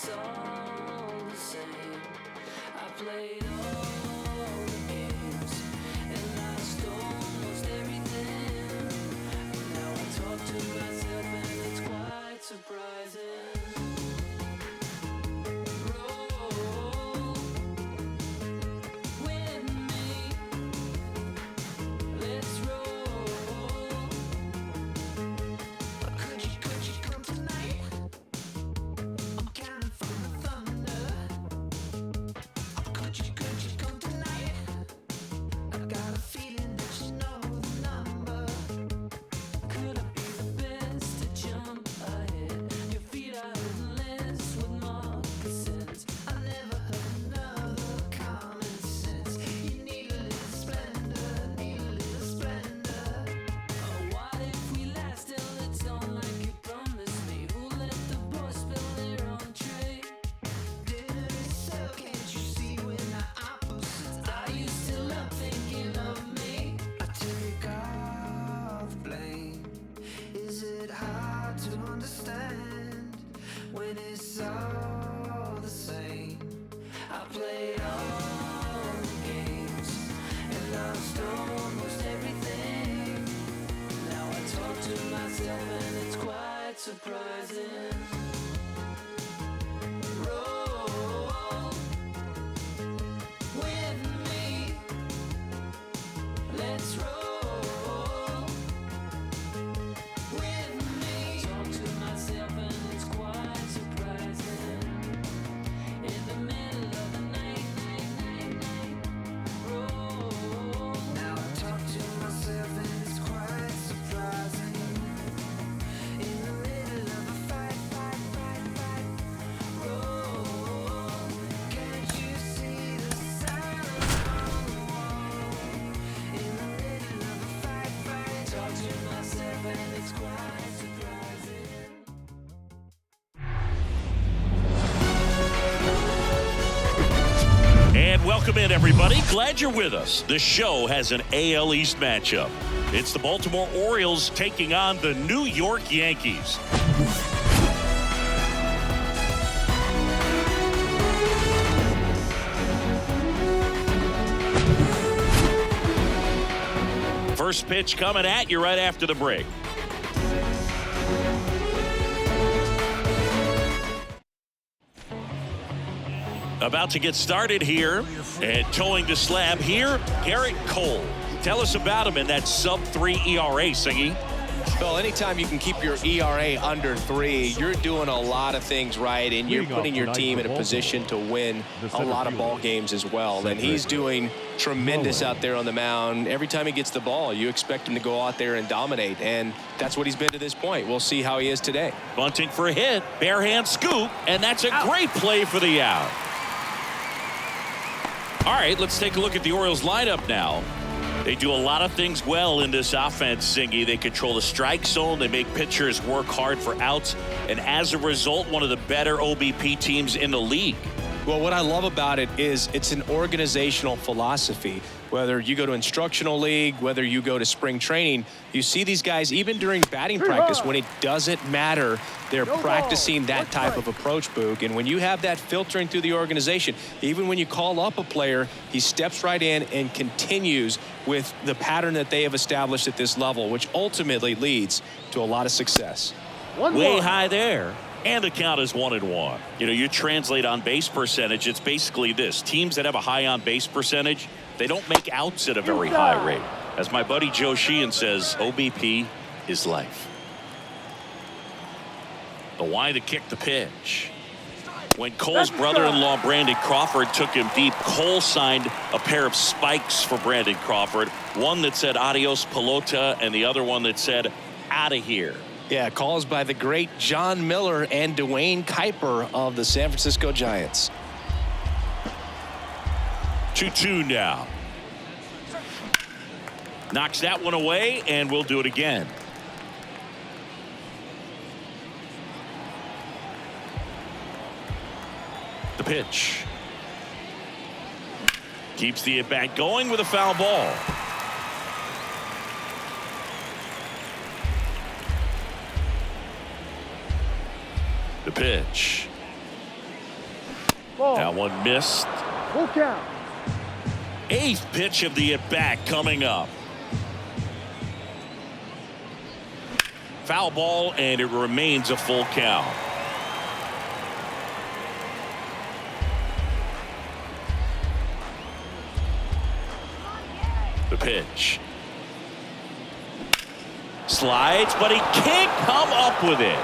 it's all the same. I played all the games and lost almost everything. Now I talk to myself and it's quite surprising. Roll with me, let's roll. Could you come tonight? I'm counting from the thunder. Could you come tonight? I got a feeling that you know the number. Could I be the best to jump ahead? Your feet are endless with moccasins. I never heard another common sense. You need a little splendor, need a little splendor. Oh, what if we last till it's on like you promised me? Who let the boys spill their own tray? Dinner is served, can't you see we're not opposites? Are you still up thinking of me? I take all the blame. Is it hard to understand when it's all the same? I played all the games and lost almost everything. Now I talk to myself and it's quite surprising. Roll with me, let's roll with me. Talk to myself and it's quite surprising. In the middle of the night, roll. Now I talk to myself and it's quite surprising. In the middle of a fight, roll. Can't you see the silence on the wall? In the middle of a fight, talk to myself and it's quite surprising. And welcome in, everybody. Glad you're with us. The show has an AL East matchup. It's the Baltimore Orioles taking on the New York Yankees. First pitch coming at you right after the break. About to get started here, and towing the slab here, Gerrit Cole. Tell us about him in that sub-3 ERA, Singy. Well, anytime you can keep your ERA under 3, you're doing a lot of things right, and you're putting your team in a position to win a lot of ball games as well. And he's doing tremendous out there on the mound. Every time he gets the ball, you expect him to go out there and dominate, and that's what he's been to this point. We'll see how he is today. Bunting for a hit, bare hand scoop, and that's a great play for the out. All right, let's take a look at the Orioles lineup now. They do a lot of things well in this offense, Singy. They control the strike zone. They make pitchers work hard for outs. And as a result, one of the better OBP teams in the league. Well, what I love about it is it's an organizational philosophy. Whether you go to instructional league, whether you go to spring training, you see these guys even during batting practice when it doesn't matter. They're practicing that type of approach, Boog. And when you have that filtering through the organization, even when you call up a player, he steps right in and continues with the pattern that they have established at this level, which ultimately leads to a lot of success. Way high there. And the count is 1-1. You know, you translate on base percentage, it's basically this. Teams that have a high on base percentage, they don't make outs at a very high rate. As my buddy Joe Sheehan says, OBP is life. The why to kick the pitch. When Cole's brother-in-law Brandon Crawford took him deep, Cole signed a pair of spikes for Brandon Crawford. One that said adios pelota and the other one that said out of here. Yeah, calls by the great John Miller and Dwayne Kuiper of the San Francisco Giants. 2-2 now. Knocks that one away, and we'll do it again. The pitch. Keeps the at-bat going with a foul ball. The pitch. That one missed. Full count. 8th pitch of the at-bat coming up. Foul ball, and it remains a full count. The pitch. Slides, but he can't come up with it.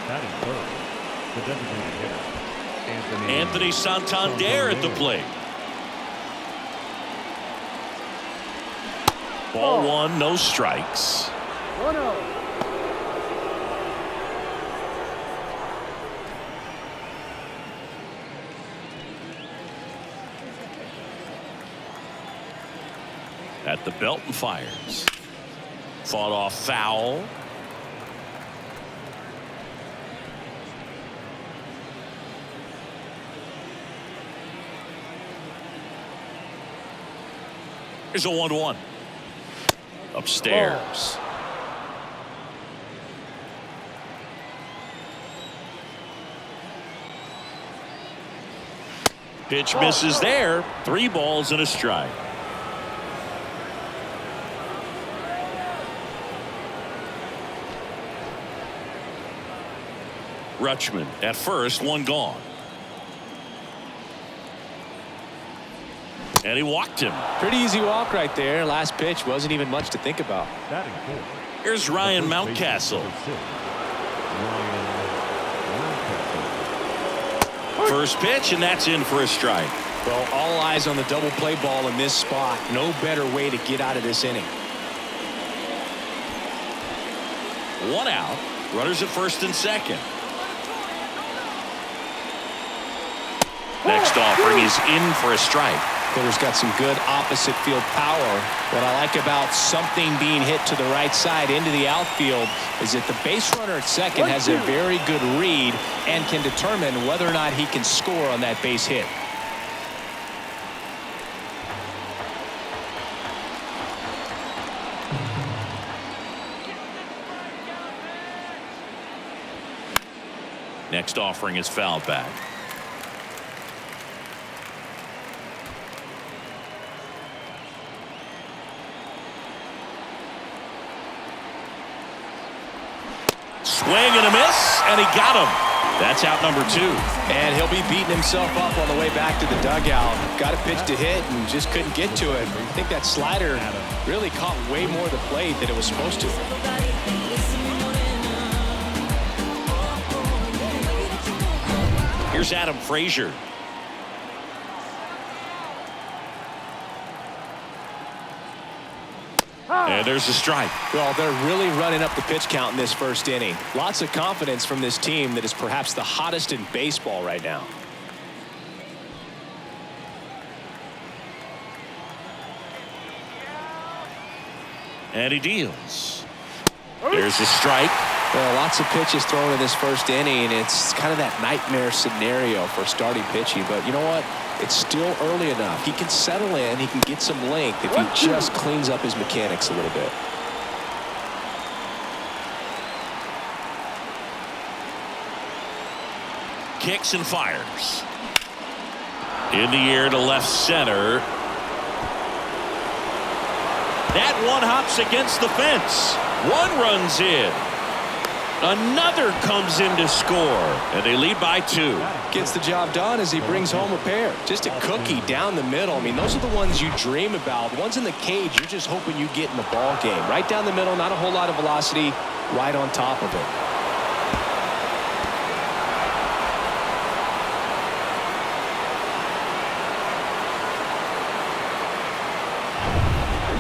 Batting first, the designated hitter, Anthony Santander at the plate. Ball 1, no strikes. 1-0. At the belt and fires. Fought off foul. Here's a 1-1. Upstairs. Pitch misses there. 3 balls and a strike. Rutschman at first, 1 gone. And he walked him. Pretty easy walk right there. Last pitch wasn't even much to think about. batting fourth. Here's Ryan Mountcastle. First pitch, and that's in for a strike. Well, all eyes on the double play ball in this spot. No better way to get out of this inning. 1 out. Runners at first and second. Next offering is in for a strike. Hitter's got some good opposite field power. What I like about something being hit to the right side into the outfield is that the base runner at second has a very good read and can determine whether or not he can score on that base hit. Next offering is fouled back. Swing and a miss, and he got him. That's out number 2. And he'll be beating himself up on the way back to the dugout. Got a pitch to hit and just couldn't get to it. I think that slider really caught way more of the plate than it was supposed to. Here's Adam Frazier. And there's a strike. Well, they're really running up the pitch count in this first inning. Lots of confidence from this team that is perhaps the hottest in baseball right now. And he deals. There's a strike. Well, lots of pitches thrown in this first inning. It's kind of that nightmare scenario for starting pitching. But you know what? It's still early enough. He can settle in. He can get some length if he just cleans up his mechanics a little bit. Kicks and fires. In the air to left center. That one hops against the fence. 1 runs in. Another comes in to score, and they lead by 2. Gets the job done as he brings home a pair. Just a cookie down the middle. I mean, those are the ones you dream about. The ones in the cage, you're just hoping you get in the ball game. Right down the middle, not a whole lot of velocity, right on top of it.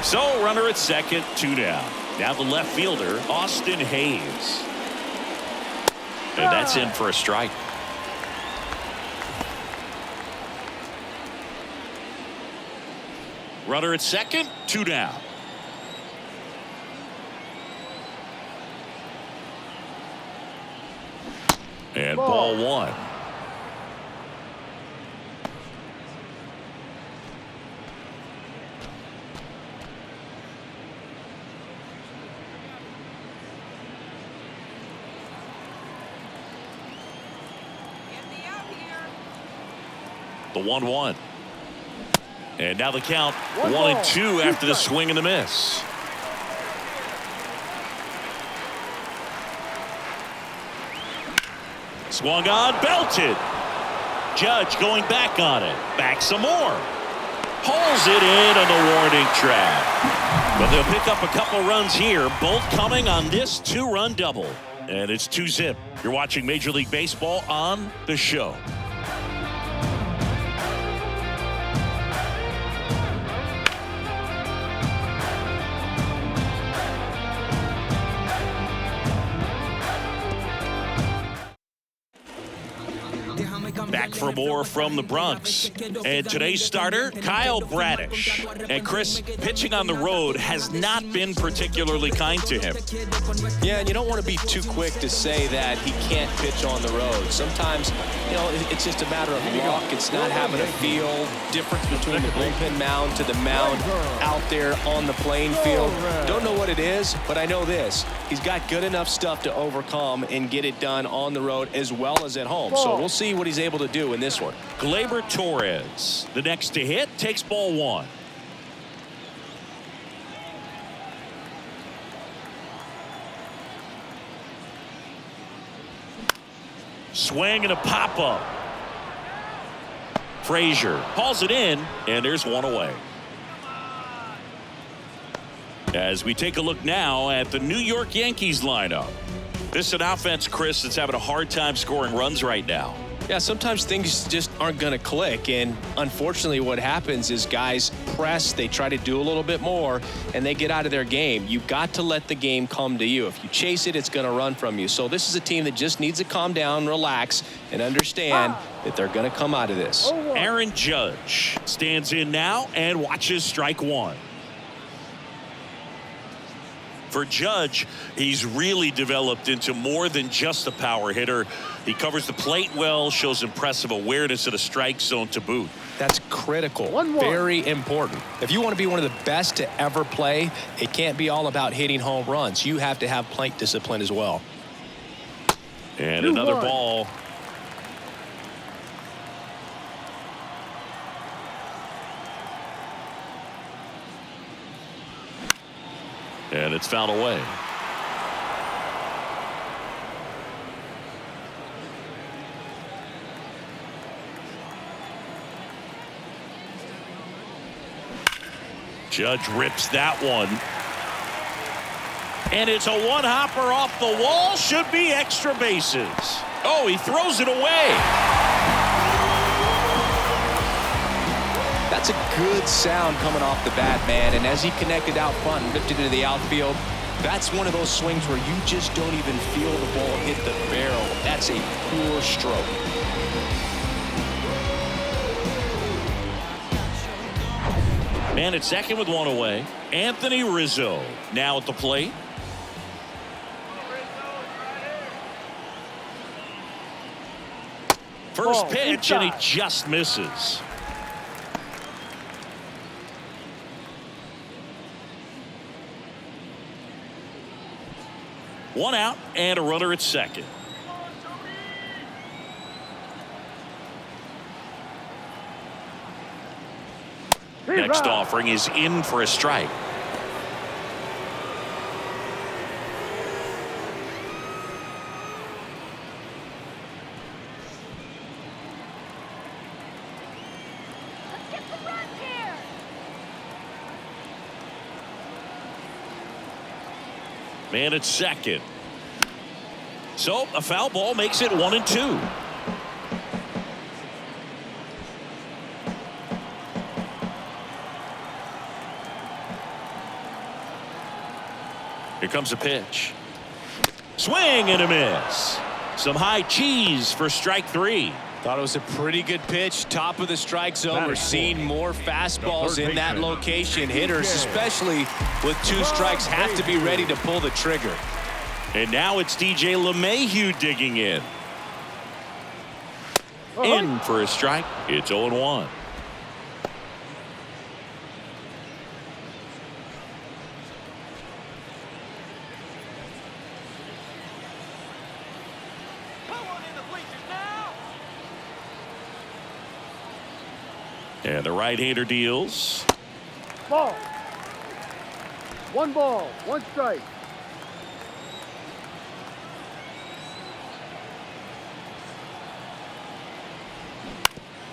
So, runner at second, 2 down. Now the left fielder, Austin Hayes. And that's in for a strike. Runner at second, 2 down. And ball 1. The 1-1. And now the count 1-2 after the swing and the miss. Swung on, belted. Judge going back on it. Back some more. Pulls it in on the warning track. But they'll pick up a couple runs here, both coming on this 2-run double. And it's 2-zip. You're watching Major League Baseball on The Show. Back for more from the Bronx. And today's starter, Kyle Bradish. And Chris, pitching on the road has not been particularly kind to him. Yeah, and you don't want to be too quick to say that he can't pitch on the road. Sometimes, it's just a matter of luck. It's not having a feel. Difference between the bullpen mound to the mound out there on the playing field. Don't know what it is, but I know this. He's got good enough stuff to overcome and get it done on the road as well as at home. So we'll see what he's able to do in this one. Gleyber Torres, the next to hit, takes ball 1. Swing and a pop-up. Frazier hauls it in, and there's one away. As we take a look now at the New York Yankees lineup. This is an offense, Chris, that's having a hard time scoring runs right now. Yeah, sometimes things just aren't going to click, and unfortunately what happens is guys press, they try to do a little bit more, and they get out of their game. You've got to let the game come to you. If you chase it, it's going to run from you. So this is a team that just needs to calm down, relax, and understand that they're going to come out of this. Aaron Judge stands in now and watches strike 1. For Judge, he's really developed into more than just a power hitter. He covers the plate well, shows impressive awareness of the strike zone to boot. That's critical. Very important. If you want to be one of the best to ever play, it can't be all about hitting home runs. You have to have plate discipline as well. And another ball. And it's fouled away. Judge rips that one. And it's a one-hopper off the wall. Should be extra bases. Oh, he throws it away. That's a good sound coming off the bat, man. And as he connected out front and ripped it into the outfield, that's one of those swings where you just don't even feel the ball hit the barrel. That's a poor stroke. Man at second with one away. Anthony Rizzo now at the plate. First pitch, and he just misses. One out and a runner at second. Next offering is in for a strike. Man at second. So a foul ball makes it 1-2. Here comes a pitch. Swing and a miss. Some high cheese for strike 3. Thought it was a pretty good pitch. Top of the strike zone. We're seeing more fastballs in that location. Hitters, especially with 2 strikes, have to be ready to pull the trigger. And now it's DJ LeMahieu digging in. In for a strike. It's 0-1. And the right-hander deals. Ball. 1 ball, 1 strike.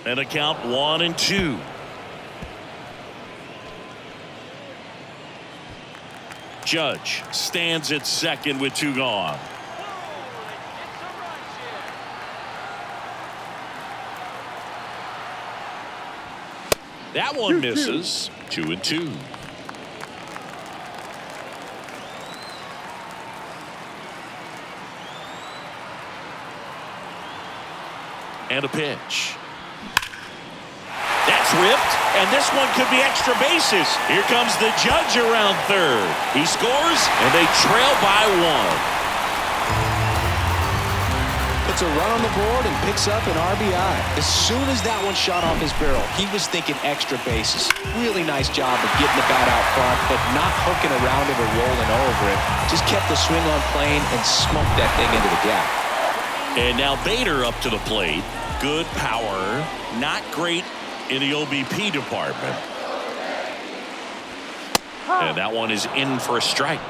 And a count 1-2. Judge stands at second with 2 gone. That one misses. 2-2. And a pitch. That's ripped, and this one could be extra bases. Here comes the Judge around third. He scores, and they trail by 1. Puts a run on the board and picks up an RBI. As soon as that one shot off his barrel, he was thinking extra bases. Really nice job of getting the bat out front, but not hooking around it or rolling over it. Just kept the swing on plane and smoked that thing into the gap. And now Bader up to the plate. Good power, not great in the OBP department. And that one is in for a strike.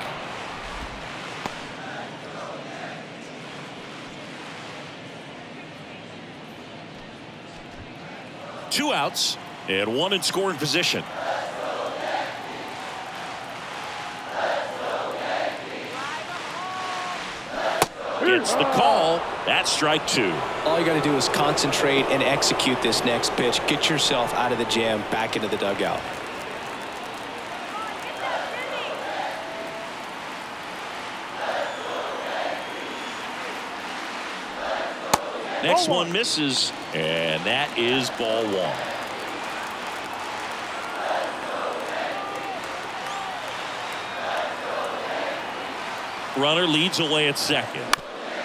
Two outs and 1 in scoring position. It's the call. That's strike 2. All you got to do is concentrate and execute this next pitch. Get yourself out of the jam, back into the dugout. Next one misses, and that is ball 1. Runner leads away at second.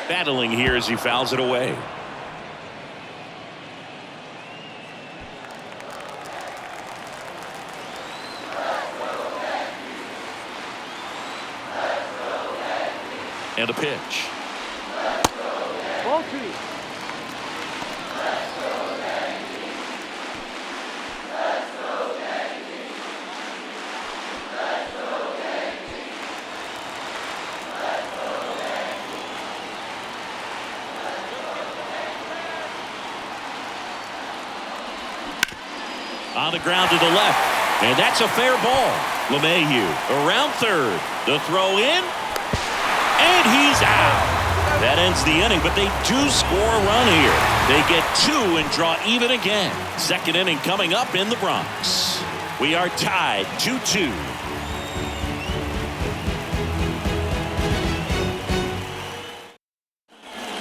Battling here as he fouls it away. And a pitch. Ball 2. On the ground to the left, and that's a fair ball. LeMahieu around third. The throw in, and he's out. That ends the inning, but they do score a run here. They get 2 and draw even again. Second inning coming up in the Bronx. We are tied 2-2.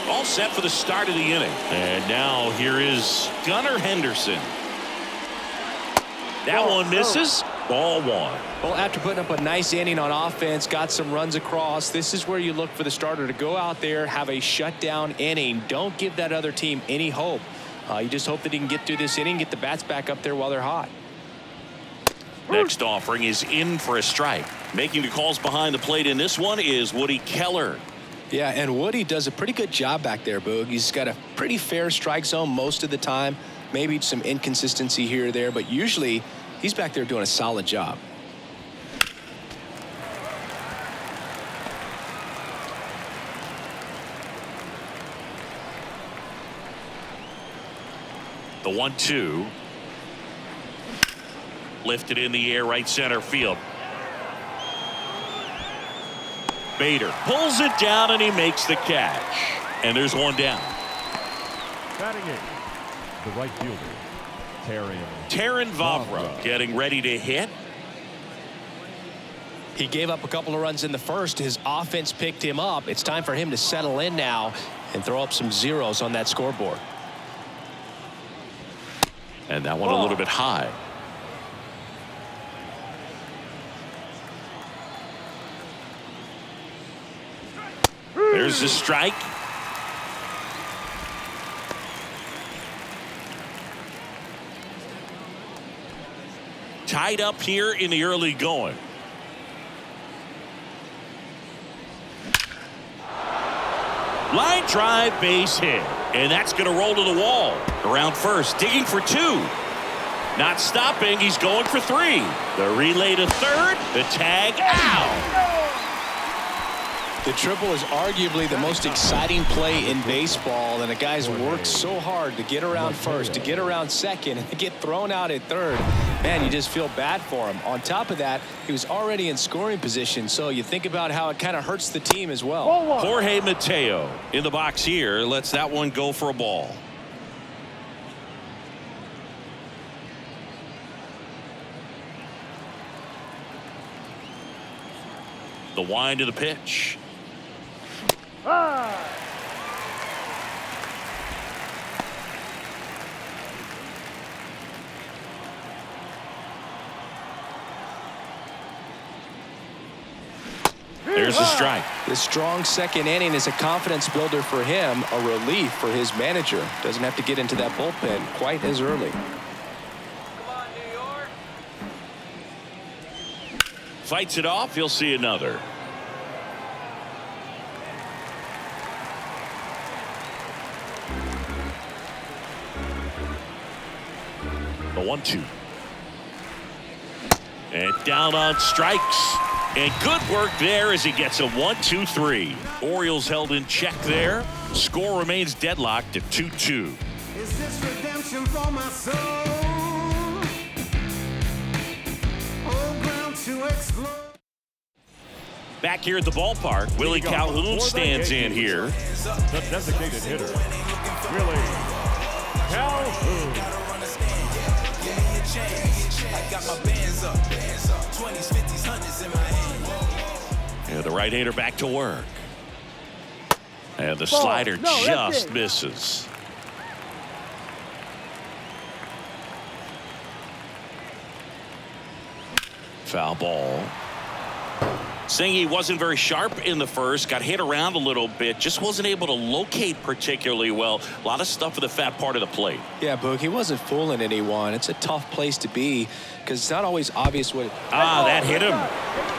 All set for the start of the inning. And now here is Gunnar Henderson. That one misses. Ball 1. Well, after putting up a nice inning on offense, got some runs across, this is where you look for the starter to go out there, have a shutdown inning. Don't give that other team any hope. You just hope that he can get through this inning, get the bats back up there while they're hot. Next offering is in for a strike. Making the calls behind the plate in this one is Woody Keller. Yeah, and Woody does a pretty good job back there, Boog. He's got a pretty fair strike zone most of the time. Maybe some inconsistency here or there, but usually he's back there doing a solid job. The 1-2. Lifted in the air, right center field. Bader pulls it down and he makes the catch. And there's one down. Batting 8, the right fielder, Taran Vavra getting ready to hit. He gave up a couple of runs in the first. His offense picked him up. It's time for him to settle in now and throw up some zeros on that scoreboard. And that one a little bit high. There's the strike. Tied up here in the early going. Line drive, base hit. And that's going to roll to the wall. Around first, digging for 2. Not stopping. He's going for 3. The relay to third. The tag out. The triple is arguably the most exciting play in baseball, and the guys worked so hard to get around first, to get around second, and to get thrown out at third. Man, you just feel bad for him. On top of that, he was already in scoring position, so you think about how it kind of hurts the team as well. Jorge Mateo in the box here lets that one go for a ball. The wind of the pitch. There's a strike. The strong second inning is a confidence builder for him, a relief for his manager. Doesn't have to get into that bullpen quite as early. Fights it off. He'll see another. The 1-2. And down on strikes. And good work there as he gets a 1-2-3. Orioles held in check there. Score remains deadlocked at 2-2. Is this redemption for my soul? Oh, ground to explode. Back here at the ballpark, Willie Calhoun stands in here. The designated hitter, Willie Calhoun. And the right-hander back to work. And the slider just misses. Foul ball. Saying he wasn't very sharp in the first, got hit around a little bit, just wasn't able to locate particularly well. A lot of stuff for the fat part of the plate. Yeah, Boog, he wasn't fooling anyone. It's a tough place to be because it's not always obvious what. That hit him.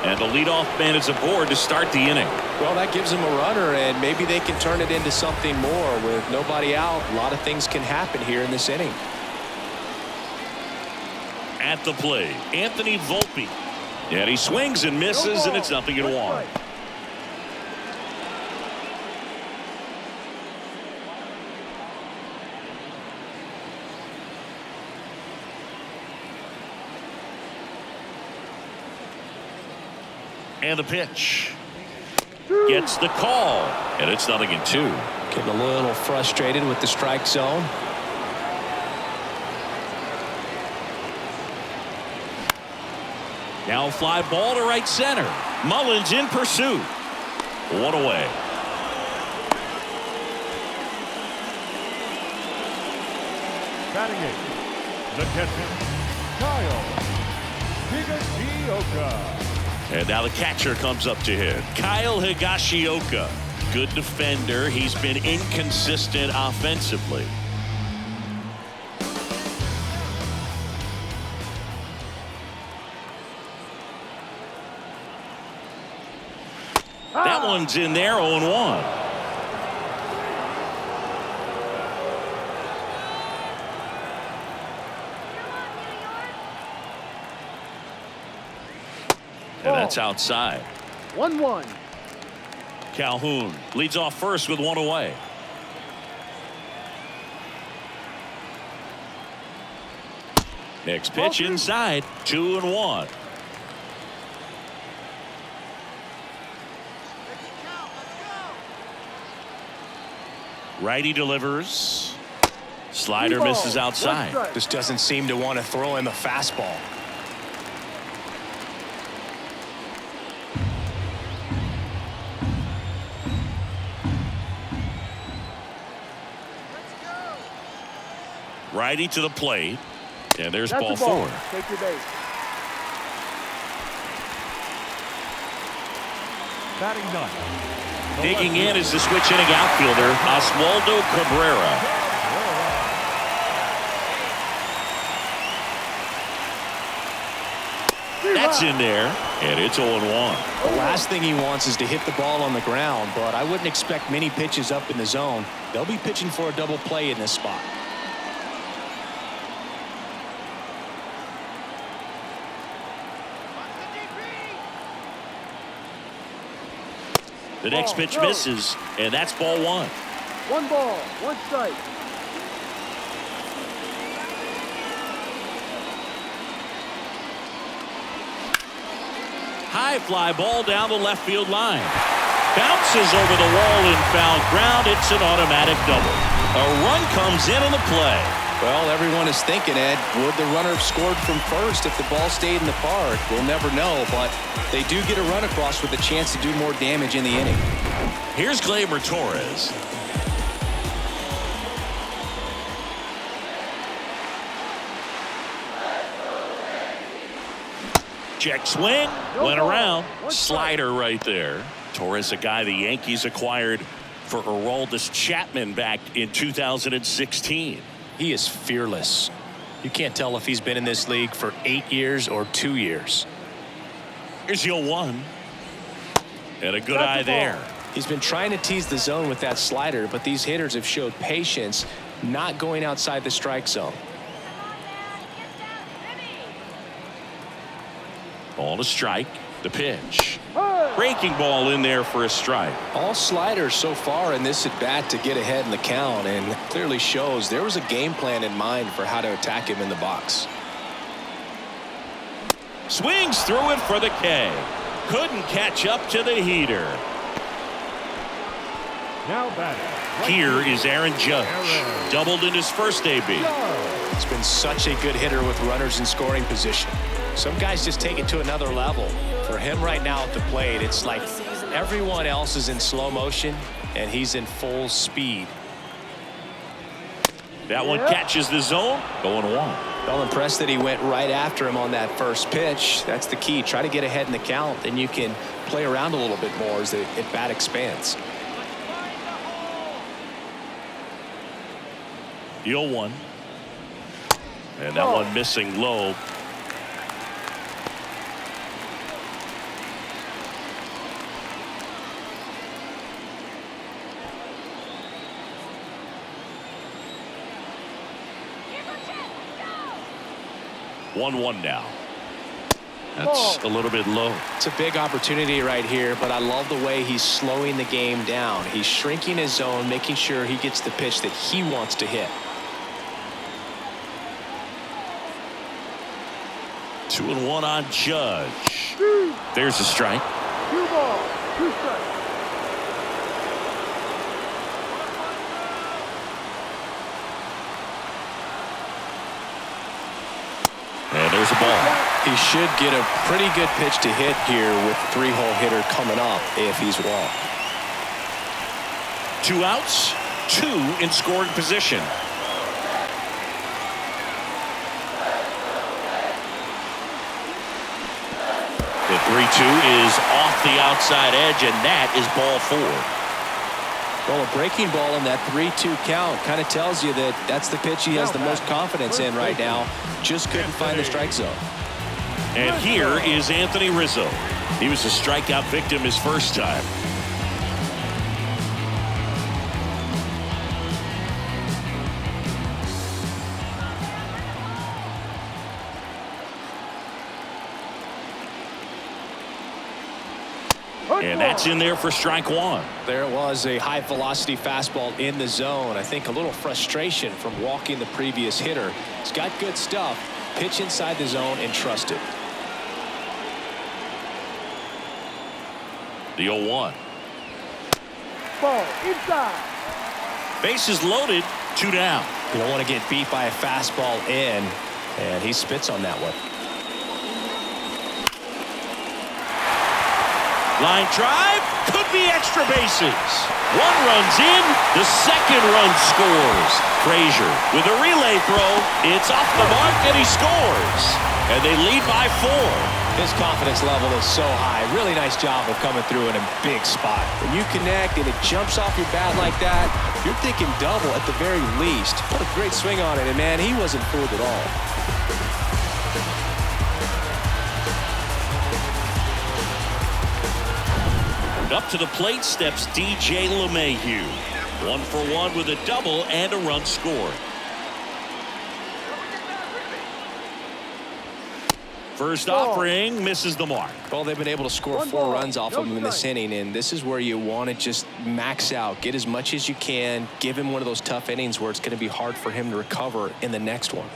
And the leadoff man is aboard to start the inning. Well, that gives him a runner, and maybe they can turn it into something more. With nobody out, a lot of things can happen here in this inning. At the plate, Anthony Volpe. And he swings and misses, and it's 0-1. And the pitch. Gets the call, and it's 0-2. Getting a little frustrated with the strike zone. Now fly ball to right center. Mullins in pursuit. One away. Batting 8, the catcher, Kyle Higashioka. And now the catcher comes up to hit. Kyle Higashioka. Good defender. He's been inconsistent offensively. That one's in there, 0-1. And that's outside. 1-1. Calhoun leads off first with one away. Next pitch inside, 2-1. Righty delivers. Slider misses outside. Just doesn't seem to want to throw him a fastball. Righty to the plate. And there's That's ball the ball. 4. Take your base. Batting 9. Digging in is the switch hitting outfielder, Oswaldo Cabrera. That's in there, and it's 0-1. The last thing he wants is to hit the ball on the ground, but I wouldn't expect many pitches up in the zone. They'll be pitching for a double play in this spot. The next pitch misses, and that's ball one. 1 ball, 1 strike. High fly ball down the left field line. Bounces over the wall in foul ground. It's an automatic double. A run comes in on the play. Well, everyone is thinking, Ed, would the runner have scored from first if the ball stayed in the park? We'll never know, but they do get a run across with a chance to do more damage in the inning. Here's Gleyber Torres. Check swing, went around, slider right there. Torres, a guy the Yankees acquired for Aroldis Chapman back in 2016. He is fearless. You can't tell if he's been in this league for 8 years or 2 years. Here's 0-1. And a good eye there. He's been trying to tease the zone with that slider, but these hitters have showed patience, not going outside the strike zone. Ball to strike. The pitch. Breaking ball in there for a strike. All sliders so far in this at bat to get ahead in the count, and clearly shows there was a game plan in mind for how to attack him in the box. Swings through it for the K. Couldn't catch up to the heater. Now batting. Here is Aaron Judge. Doubled in his first AB. He's been such a good hitter with runners in scoring position. Some guys just take it to another level. For him right now at the plate, it's like everyone else is in slow motion and he's in full speed. That one catches the zone. Going 1. Well, impressed that he went right after him on that first pitch. That's the key. Try to get ahead in the count, then you can play around a little bit more as the at bat expands. The 0-1. And that one missing low. One now. That's a little bit low. It's a big opportunity right here, but I love the way he's slowing the game down. He's shrinking his zone, making sure he gets the pitch that he wants to hit. 2-1 on Judge. There's a strike. 2 balls, 2 strikes. And there's a ball. He should get a pretty good pitch to hit here with 3-hole hitter coming up if he's walked. 2 outs, 2 in scoring position. The 3-2 is off the outside edge, and that is ball 4. Well, a breaking ball in that 3-2 count kind of tells you that that's the pitch he has the most confidence in right now. Just couldn't find the strike zone. And here is Anthony Rizzo. He was a strikeout victim his first time. And that's in there for strike 1. There was a high velocity fastball in the zone. I think a little frustration from walking the previous hitter. He's got good stuff. Pitch inside the zone and trust it. The 0-1. Ball inside. Bases loaded, 2 down. You don't want to get beat by a fastball in, and he spits on that one. Line drive, could be extra bases. 1 runs in, the second run scores. Frazier with a relay throw. It's off the mark and he scores. And they lead by 4. His confidence level is so high. Really nice job of coming through in a big spot. When you connect and it jumps off your bat like that, you're thinking double at the very least. What a great swing on it, and man, he wasn't fooled at all. Up to the plate steps DJ LeMahieu. 1 for 1 with a double and a run scored. First offering misses the mark. Well, they've been able to score 1 4 ball, runs off no of him in this strike. inning, and this is where you want to just max out, get as much as you can, give him one of those tough innings where it's going to be hard for him to recover in the next one.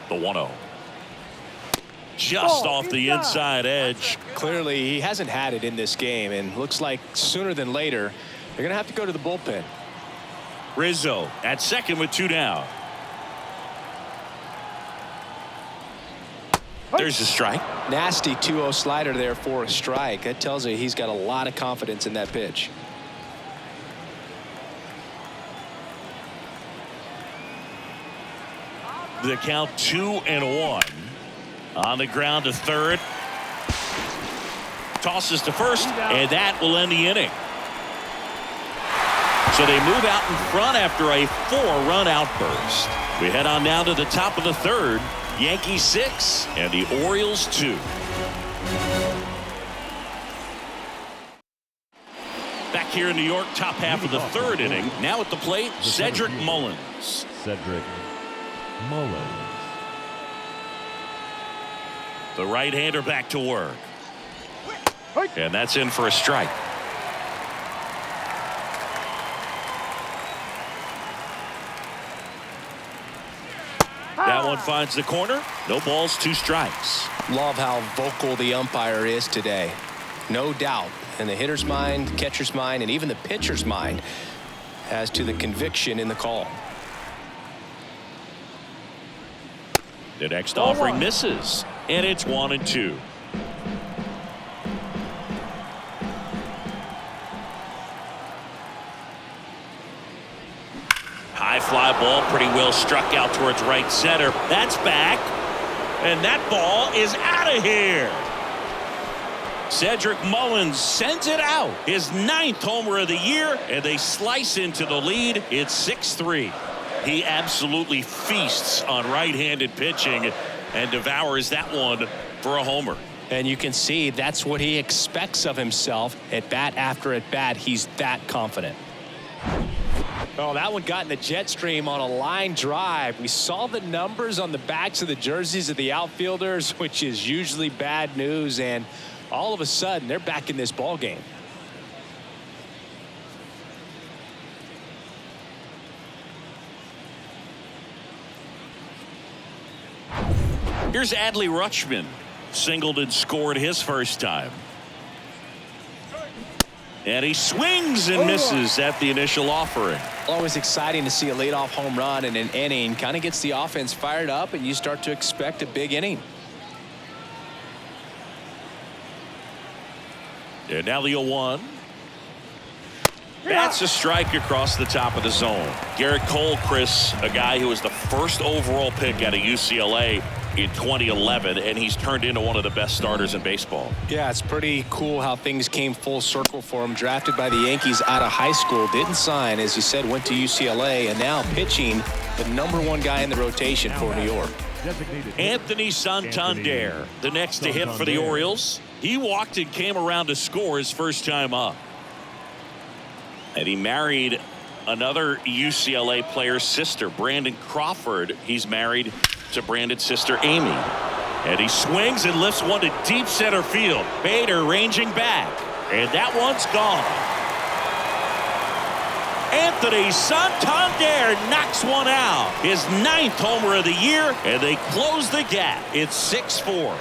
The 1-0. Just Ball off the inside edge. Clearly, he hasn't had it in this game, and looks like sooner than later, they're going to have to go to the bullpen. Rizzo at second with 2 down. There's a strike. Nasty 2-0 slider there for a strike. That tells you he's got a lot of confidence in that pitch. The count 2-1. On the ground to third. Tosses to first, and that will end the inning. So they move out in front after a 4-run outburst. We head on down to the top of the third. Yankees 6 and the Orioles 2. Back here in New York, top half of the third inning. Now at the plate, Cedric Mullins. Cedric Mullins. The right-hander back to work. And that's in for a strike. That one finds the corner. No balls, 2 strikes. Love how vocal the umpire is today. No doubt. In the hitter's mind, catcher's mind, and even the pitcher's mind as to the conviction in the call. The next offering misses, and it's 1-2. High fly ball, pretty well struck out towards right center. That's back, and that ball is out of here. Cedric Mullins sends it out. His 9th homer of the year, and they slice into the lead. It's 6-3. He absolutely feasts on right-handed pitching and devours that one for a homer. And you can see that's what he expects of himself at bat after at bat. He's that confident. Oh, that one got in the jet stream on a line drive. We saw the numbers on the backs of the jerseys of the outfielders, which is usually bad news, and all of a sudden they're back in this ball game. Here's Adley Rutschman. Singled and scored his first time. And he swings and misses at the initial offering. Always exciting to see a leadoff home run in an inning. Kind of gets the offense fired up, and you start to expect a big inning. And now the 0-1. That's a strike across the top of the zone. Gerrit Cole, Chris, a guy who was the first overall pick out of UCLA in 2011, and he's turned into one of the best starters in baseball. Yeah, it's pretty cool how things came full circle for him. Drafted by the Yankees out of high school, didn't sign, as you said, went to UCLA, and now pitching the #1 guy in the rotation for New York. Anthony Santander, the next to hit for the Orioles. He walked and came around to score his first time up. And he married another UCLA player's sister, Brandon Crawford. He's married to Brandon's sister, Amy. And he swings and lifts one to deep center field. Bader ranging back. And that one's gone. Anthony Santander knocks one out. His 9th homer of the year, and they close the gap. It's 6-4.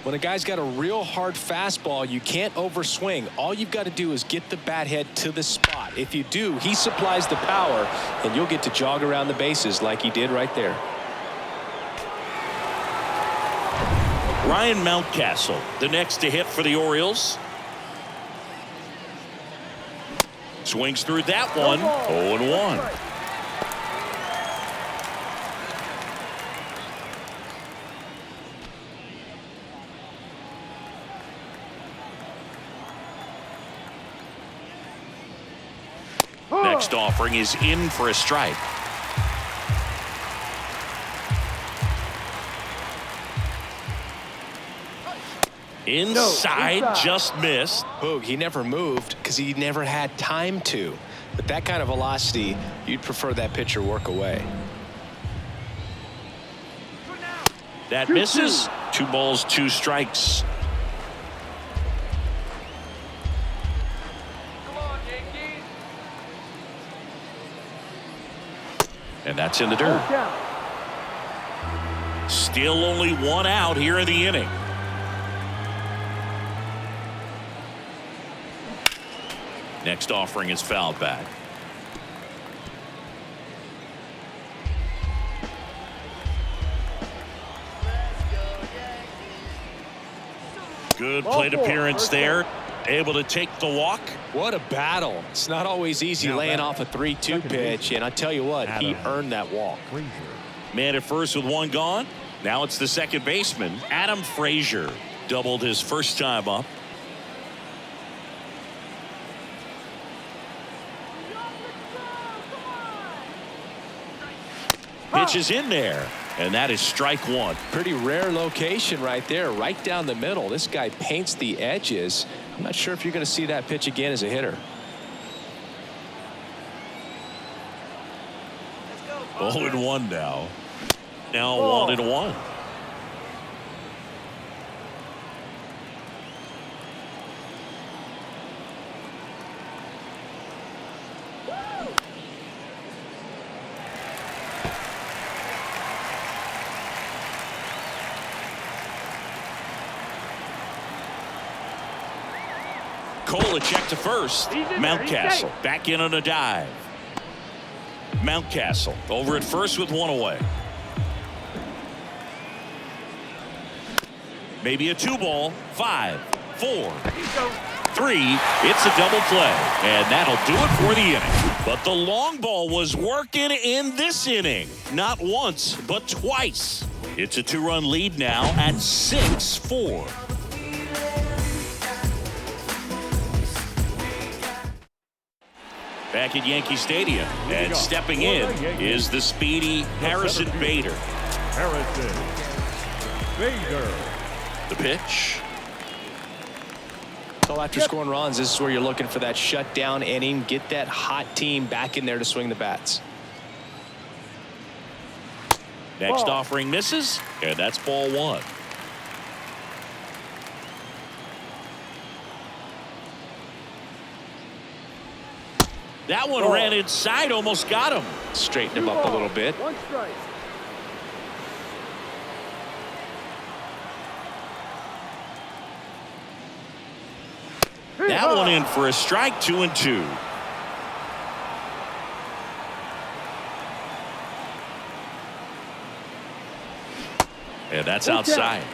When a guy's got a real hard fastball, you can't overswing. All you've got to do is get the bat head to the spot. If you do, he supplies the power, and you'll get to jog around the bases like he did right there. Ryan Mountcastle, the next to hit for the Orioles. Swings through that one. 0-1. Next offering is in for a strike. Inside, inside. just missed. Boog, he never moved because he never had time to. But that kind of velocity, you'd prefer that pitcher work away. That misses. 2 balls, 2 strikes. And that's in the dirt. Still only 1 out here in the inning. Next offering is fouled back. Good plate appearance there. Able to take the walk. What a battle. It's not always easy laying off a 3-2 pitch, and I tell you what, he earned that walk. Man at first with 1 gone. Now it's the second baseman, Adam Frazier. Doubled his first time up. Pitch is in there, and that is strike 1. Pretty rare location right there, right down the middle. This guy paints the edges. I'm not sure if you're going to see that pitch again as a hitter. 0-1 now. Now 1-1. Cole a check to first. Mountcastle back in on a dive. Mountcastle over at first with 1 away. Maybe a 2 ball. 5, 4, 3. It's a double play, and that'll do it for the inning. But the long ball was working in this inning. Not once, but twice. It's a 2-run lead now at 6-4. Back at Yankee Stadium, and stepping in is the speedy Harrison Bader. Harrison Bader. The pitch. So after scoring runs, this is where you're looking for that shutdown inning. Get that hot team back in there to swing the bats. Next offering misses, and that's ball 1. That one ran inside, almost got him. Straighten him up a little bit. 1 strike. That one in for a strike. 2-2. And that's outside.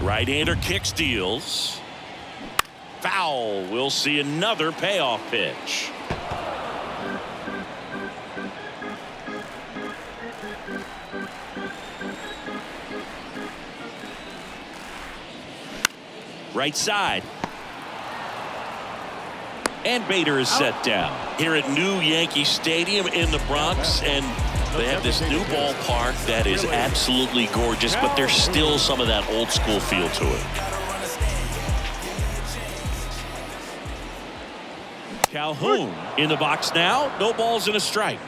Right-hander kick steals. Foul. We'll see another payoff pitch. Right side. And Bader is set down here at new Yankee Stadium in the Bronx, and they have this new ballpark that is absolutely gorgeous, but there's still some of that old school feel to it. Calhoun in the box now. No balls and a strike.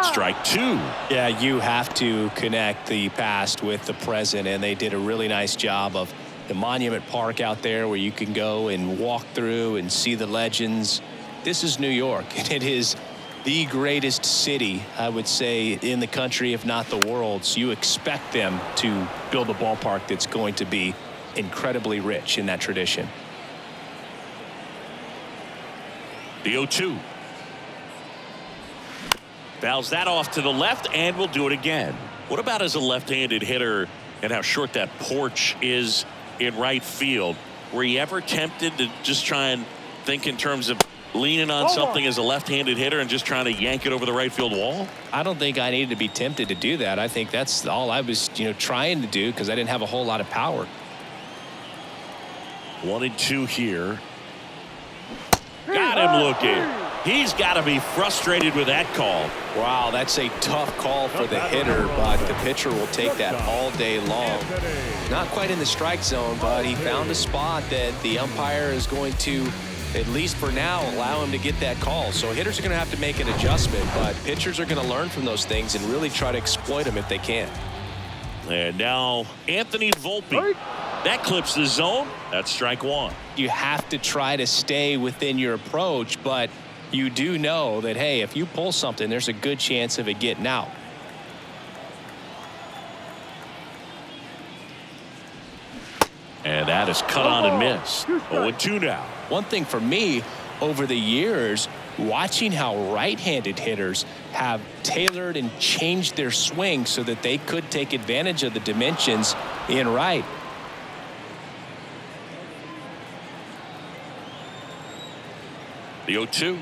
Strike 2. Yeah, you have to connect the past with the present, and they did a really nice job of the Monument Park out there where you can go and walk through and see the legends. This is New York, and it is the greatest city, I would say, in the country, if not the world. So you expect them to build a ballpark that's going to be incredibly rich in that tradition. The 0-2. Fouls that off to the left, and will do it again. What about as a left-handed hitter and how short that porch is in right field? Were you ever tempted to just try and think in terms of leaning on something as a left-handed hitter and just trying to yank it over the right field wall? I don't think I needed to be tempted to do that. I think that's all I was, trying to do, because I didn't have a whole lot of power. 1-2 here. Got him looking. He's got to be frustrated with that call. Wow, that's a tough call for the hitter, but the pitcher will take that all day long. Not quite in the strike zone, but he found a spot that the umpire is going to, at least for now, allow him to get that call. So hitters are going to have to make an adjustment, but pitchers are going to learn from those things and really try to exploit them if they can. And now Anthony Volpe. That clips the zone. That's strike one. You have to try to stay within your approach, but you do know that, hey, if you pull something, there's a good chance of it getting out. And that is cut on and missed. 0-2 now. One thing for me over the years, watching how right-handed hitters have tailored and changed their swing so that they could take advantage of the dimensions in right. The 0-2.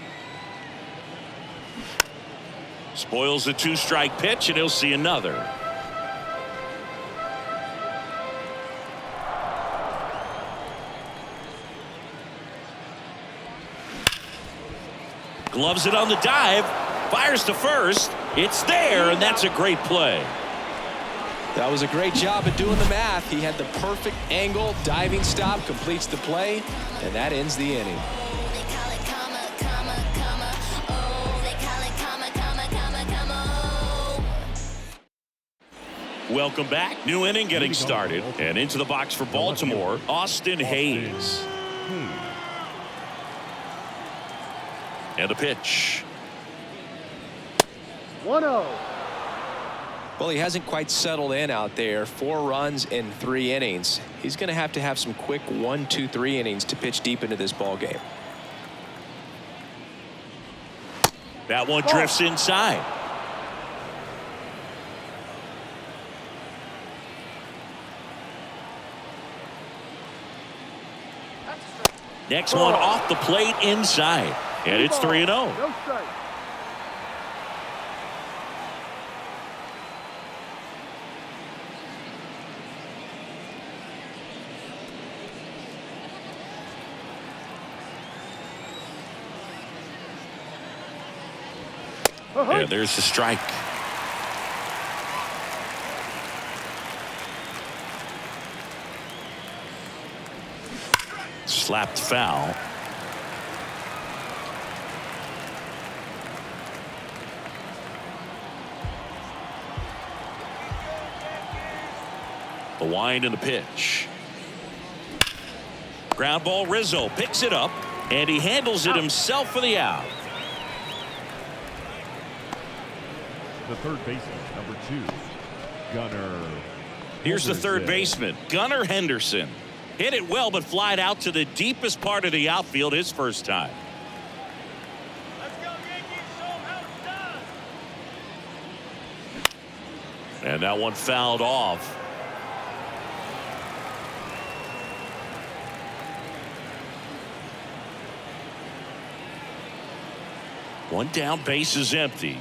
Spoils the two-strike pitch, and he'll see another. Gloves it on the dive. Fires to first. It's there, and that's a great play. That was a great job of doing the math. He had the perfect angle, diving stop, completes the play, and that ends the inning. Welcome back. New inning getting started. And into the box for Baltimore, Austin Hayes. And the pitch. 1-0. Well, he hasn't quite settled in out there. 4 runs in 3 innings. He's going to have some quick 1, 2, 3 innings to pitch deep into this ball game. That one drifts inside. Next one off the plate inside. And it's 3-0. No strike. And there's the strike. Slapped foul. The wind and the pitch. Ground ball. Rizzo picks it up, and he handles it himself for the out. The third baseman, number 2, Gunnar. Here's the third baseman, Gunnar Henderson. Hit it well, but flied out to the deepest part of the outfield his first time. Let's go, Yankees. Show 'em how it's done. And that one fouled off. One down, base is empty.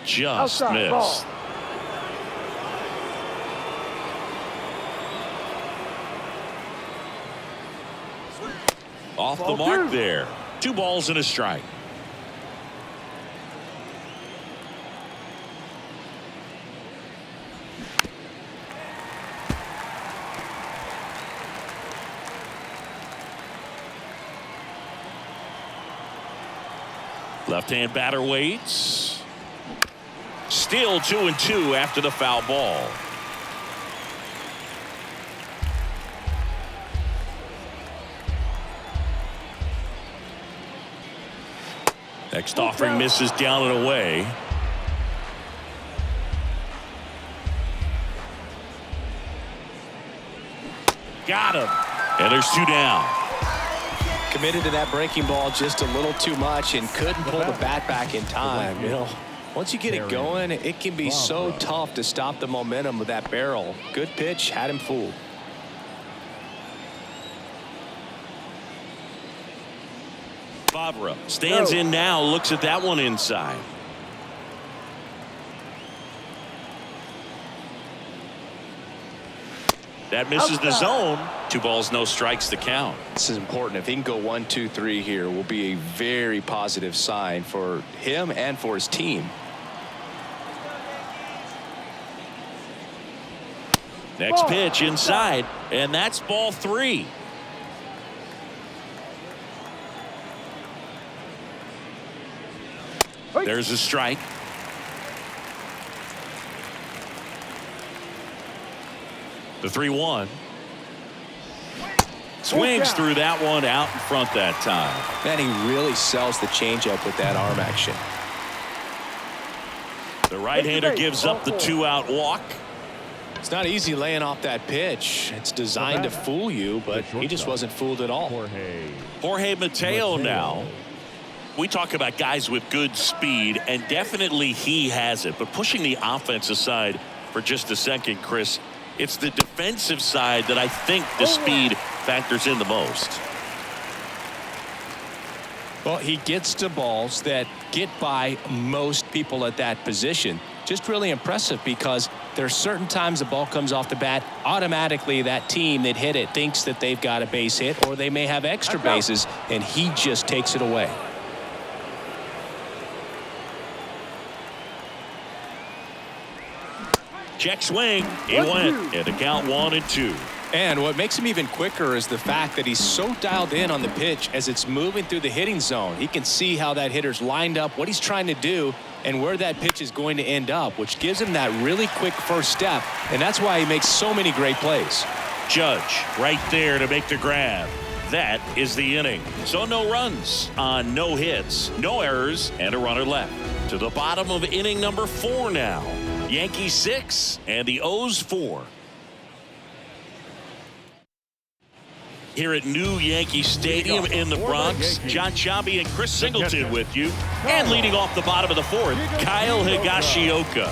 Just Outside, missed. ball. Off the Ball mark 2. there. 2 balls and a strike. Left-hand batter waits. Still 2-2 after the foul ball. Next offering misses down and away. Got him. And there's 2 down. Committed to that breaking ball just a little too much and couldn't pull the bat back in time. You know, once you get it going, it can be so tough to stop the momentum of that barrel. Good pitch, had him fooled. Favre stands in now, looks at that one inside. That misses the zone. 2 balls, no strikes to count. This is important. If he can go 1, 2, 3 here, will be a very positive sign for him and for his team. Next pitch inside, and that's ball 3. There's a strike. The 3-1. Swings through that one out in front that time. Man, he really sells the changeup with that arm action. The right-hander gives up the 2-out walk. It's not easy laying off that pitch. It's designed to fool you, but he just wasn't fooled at all. Jorge Mateo now. We talk about guys with good speed, and definitely he has it. But pushing the offense aside for just a second, Chris, it's the defensive side that I think the speed factors in the most. Well, he gets to balls that get by most people at that position. Just really impressive because there are certain times the ball comes off the bat, automatically that team that hit it thinks that they've got a base hit, or they may have extra bases, and he just takes it away. Check swing. He went. And the count 1-2. And what makes him even quicker is the fact that he's so dialed in on the pitch as it's moving through the hitting zone. He can see how that hitter's lined up, what he's trying to do, and where that pitch is going to end up, which gives him that really quick first step. And that's why he makes so many great plays. Judge right there to make the grab. That is the inning. So no runs on no hits, no errors, and a runner left. To the bottom of inning number 4 now. Yankees 6 and the O's 4. Here at New Yankee Stadium in the Bronx, John Sciambi and Chris Singleton with you. And leading off the bottom of the 4th, Kyle Higashioka.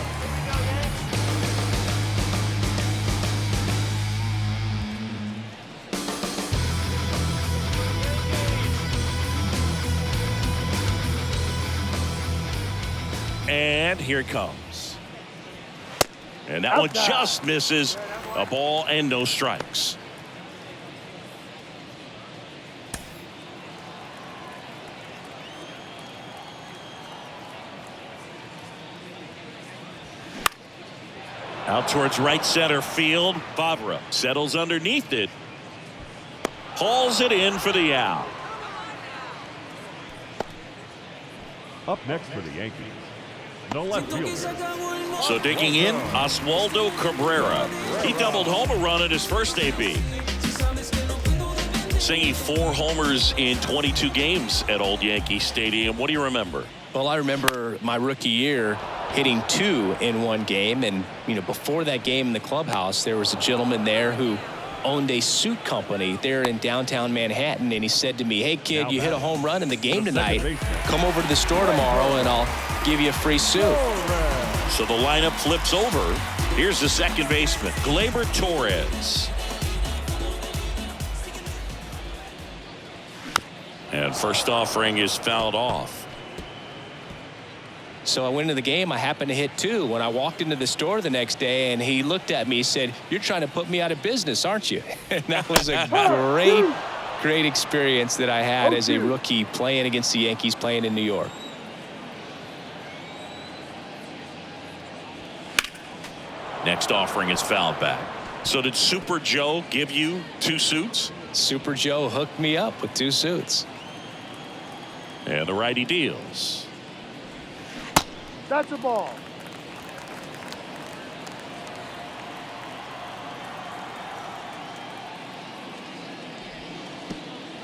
And here it comes. And that one just misses. A ball and no strikes. Out towards right center field. Favre settles underneath it. Hauls it in for the out. Up next for the Yankees, no left fielder. So digging in, Oswaldo Cabrera. He doubled home a run at his first AB. Singing 4 homers in 22 games at Old Yankee Stadium. What do you remember? Well, I remember my rookie year hitting 2 in one game. And, you know, before that game in the clubhouse, there was a gentleman there who owned a suit company there in downtown Manhattan. And he said to me, hey, kid, you hit a home run in the game tonight. Come over to the store tomorrow and I'll give you a free suit. So the lineup flips over. Here's the second baseman, Gleyber Torres. And first offering is fouled off. So I went into the game. I happened to hit 2 when I walked into the store the next day, and he looked at me and said, you're trying to put me out of business, aren't you? And that was a great experience that I had as a rookie playing against the Yankees, playing in New York. Next offering is fouled back. So did Super Joe give you 2 suits? Super Joe hooked me up with 2 suits. And the righty deals. That's a ball.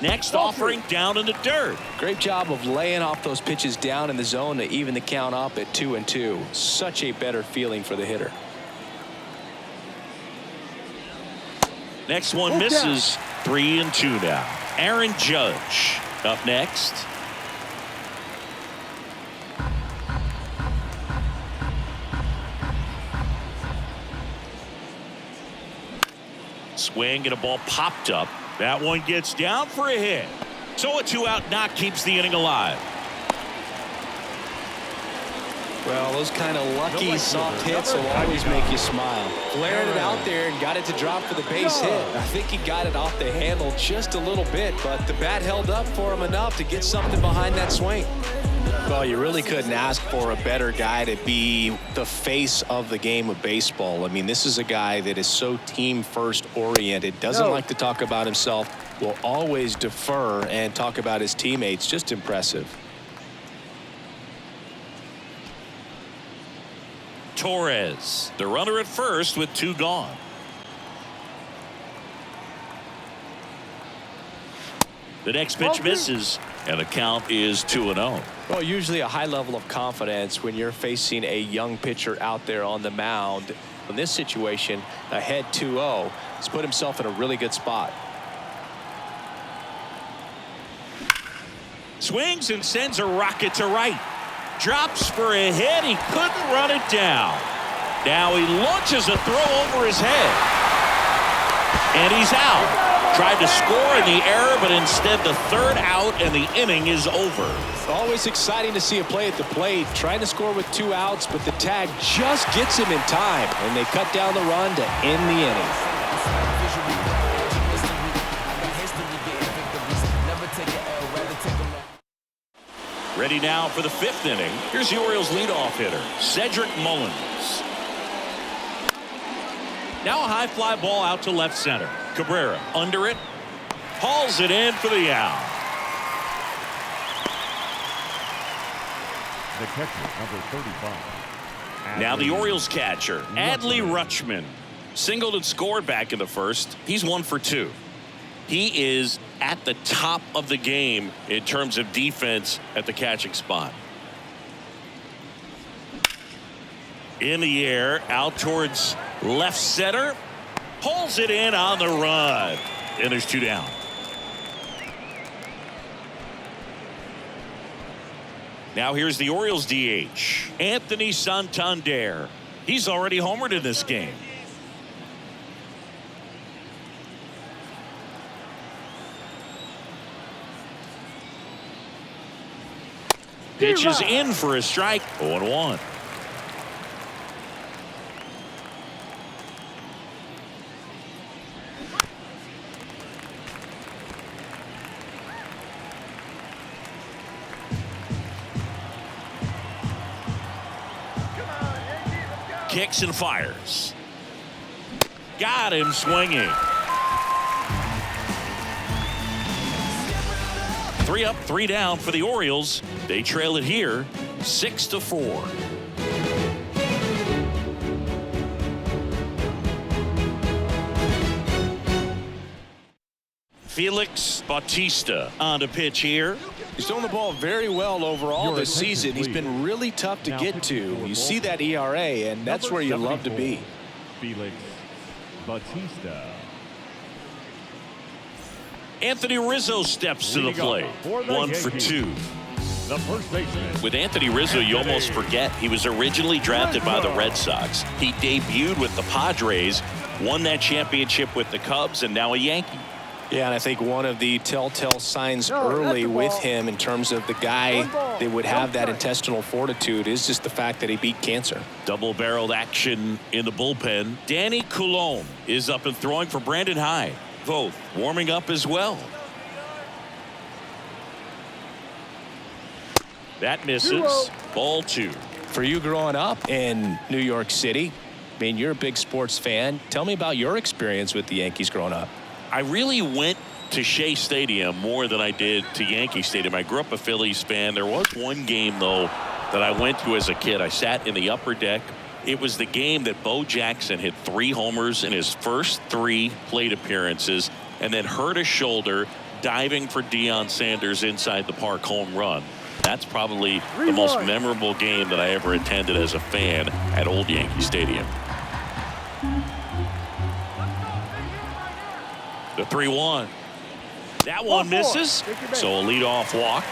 Next offering down in the dirt. Great job of laying off those pitches down in the zone to even the count up at 2-2. Such a better feeling for the hitter. Next one misses. 3-2 now. Aaron Judge up next. Swing and a ball popped up. That one gets down for a hit. So a 2-out knock keeps the inning alive. Well, those kind of lucky soft hits will always make you smile. Flared it out there and got it to drop for the base hit. I think he got it off the handle just a little bit, but the bat held up for him enough to get something behind that swing. Well, you really couldn't ask for a better guy to be the face of the game of baseball. I mean, this is a guy that is so team first oriented, doesn't like to talk about himself, will always defer and talk about his teammates. Just impressive. Torres, the runner at first with 2 gone. The next pitch misses, and the count is 2-0. Well, usually a high level of confidence when you're facing a young pitcher out there on the mound. In this situation, ahead 2-0, he's put himself in a really good spot. Swings and sends a rocket to right. Drops for a hit. He couldn't run it down. Now he launches a throw over his head. And he's out. Tried to score in the error, but instead the 3rd out and the inning is over. Always exciting to see a play at the plate. Trying to score with 2 outs, but the tag just gets him in time. And they cut down the run to end the inning. Ready now for the 5th inning. Here's the Orioles leadoff hitter, Cedric Mullins. Now a high fly ball out to left center. Cabrera under it. Hauls it in for the out. The catcher, number 35. Now the Orioles catcher, Adley Rutschman. Singled and scored back in the first. He's 1 for 2. He is at the top of the game in terms of defense at the catching spot. In the air, out towards left center. Pulls it in on the run. And there's 2 down. Now here's the Orioles DH, Anthony Santander. He's already homered in this game. Pitches in for a strike. 0-1. Kicks and fires. Got him swinging. 3 up, 3 down for the Orioles. They trail it here 6-4. Felix Bautista on the pitch here. He's thrown the ball very well overall this season. He's been really tough to get to. You see that ERA, and that's where you love to be. Felix Bautista. Anthony Rizzo steps to the plate. 1 for 2. The first baseman. With Anthony Rizzo, you almost forget he was originally drafted by the Red Sox. He debuted with the Padres, won that championship with the Cubs, and now a Yankee. Yeah, and I think one of the telltale signs early with him in terms of the guy that would have that intestinal fortitude is just the fact that he beat cancer. Double-barreled action in the bullpen. Danny Coulombe is up and throwing for Brandon Hyde. Both warming up as well. That misses. Ball 2. For you growing up in New York City, I mean, you're a big sports fan. Tell me about your experience with the Yankees growing up. I really went to Shea Stadium more than I did to Yankee Stadium. I grew up a Phillies fan. There was one game, though, that I went to as a kid. I sat in the upper deck. It was the game that Bo Jackson hit 3 homers in his first 3 plate appearances and then hurt a shoulder diving for Deion Sanders inside the park home run. That's probably the most memorable game that I ever attended as a fan at Old Yankee Stadium. The 3-1. That one misses. So a leadoff walk.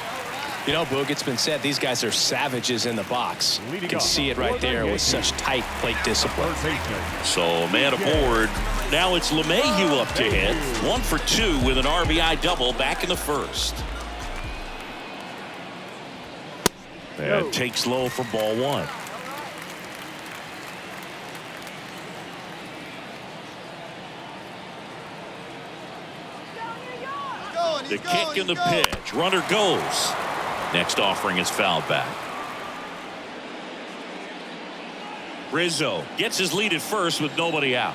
You know, Boog, it's been said these guys are savages in the box. You can see it right there with such tight plate discipline. So man aboard. Now it's LeMahieu up to hit. 1 for 2 with an RBI double back in the first. And takes low for ball 1. The kick and the pitch. Runner goes. Next offering is fouled back. Rizzo gets his lead at first with nobody out.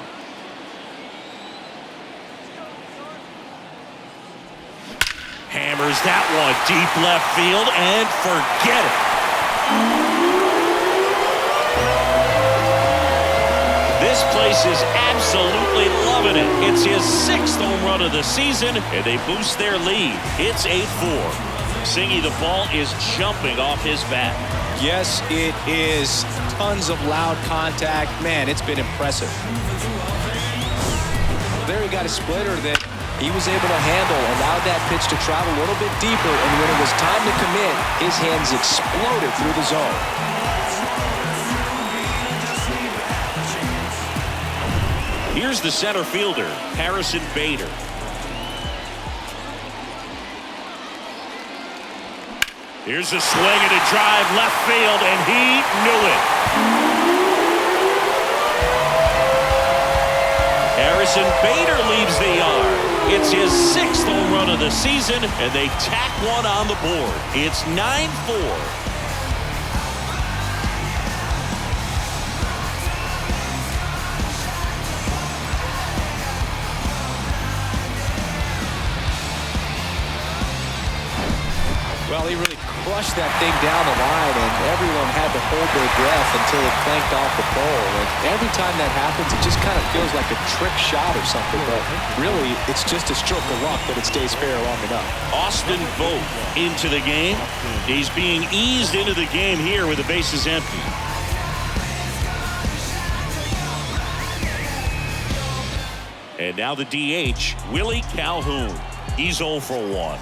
Hammers that one deep left field and forget it. This place is absolutely loving it. It's his 6th home run of the season, and they boost their lead. It's 8-4. Singy, the ball is jumping off his bat. Yes, it is. Tons of loud contact. Man, it's been impressive. There he got a splitter that he was able to handle, allowed that pitch to travel a little bit deeper, and when it was time to commit, his hands exploded through the zone. Here's the center fielder, Harrison Bader. Here's a swing and a drive left field, and he knew it. Harrison Bader leaves the yard. It's his 6th home run of the season, and they tack one on the board. It's 9-4. Well, he really crushed that thing down the line, and everyone had to hold their breath until it clanked off the pole. And every time that happens, it just kind of feels like a trick shot or something. But really, it's just a stroke of luck that it stays fair long enough. Austin Vogt into the game. He's being eased into the game here with the bases empty. And now the DH, Willie Calhoun. He's 0 for 1.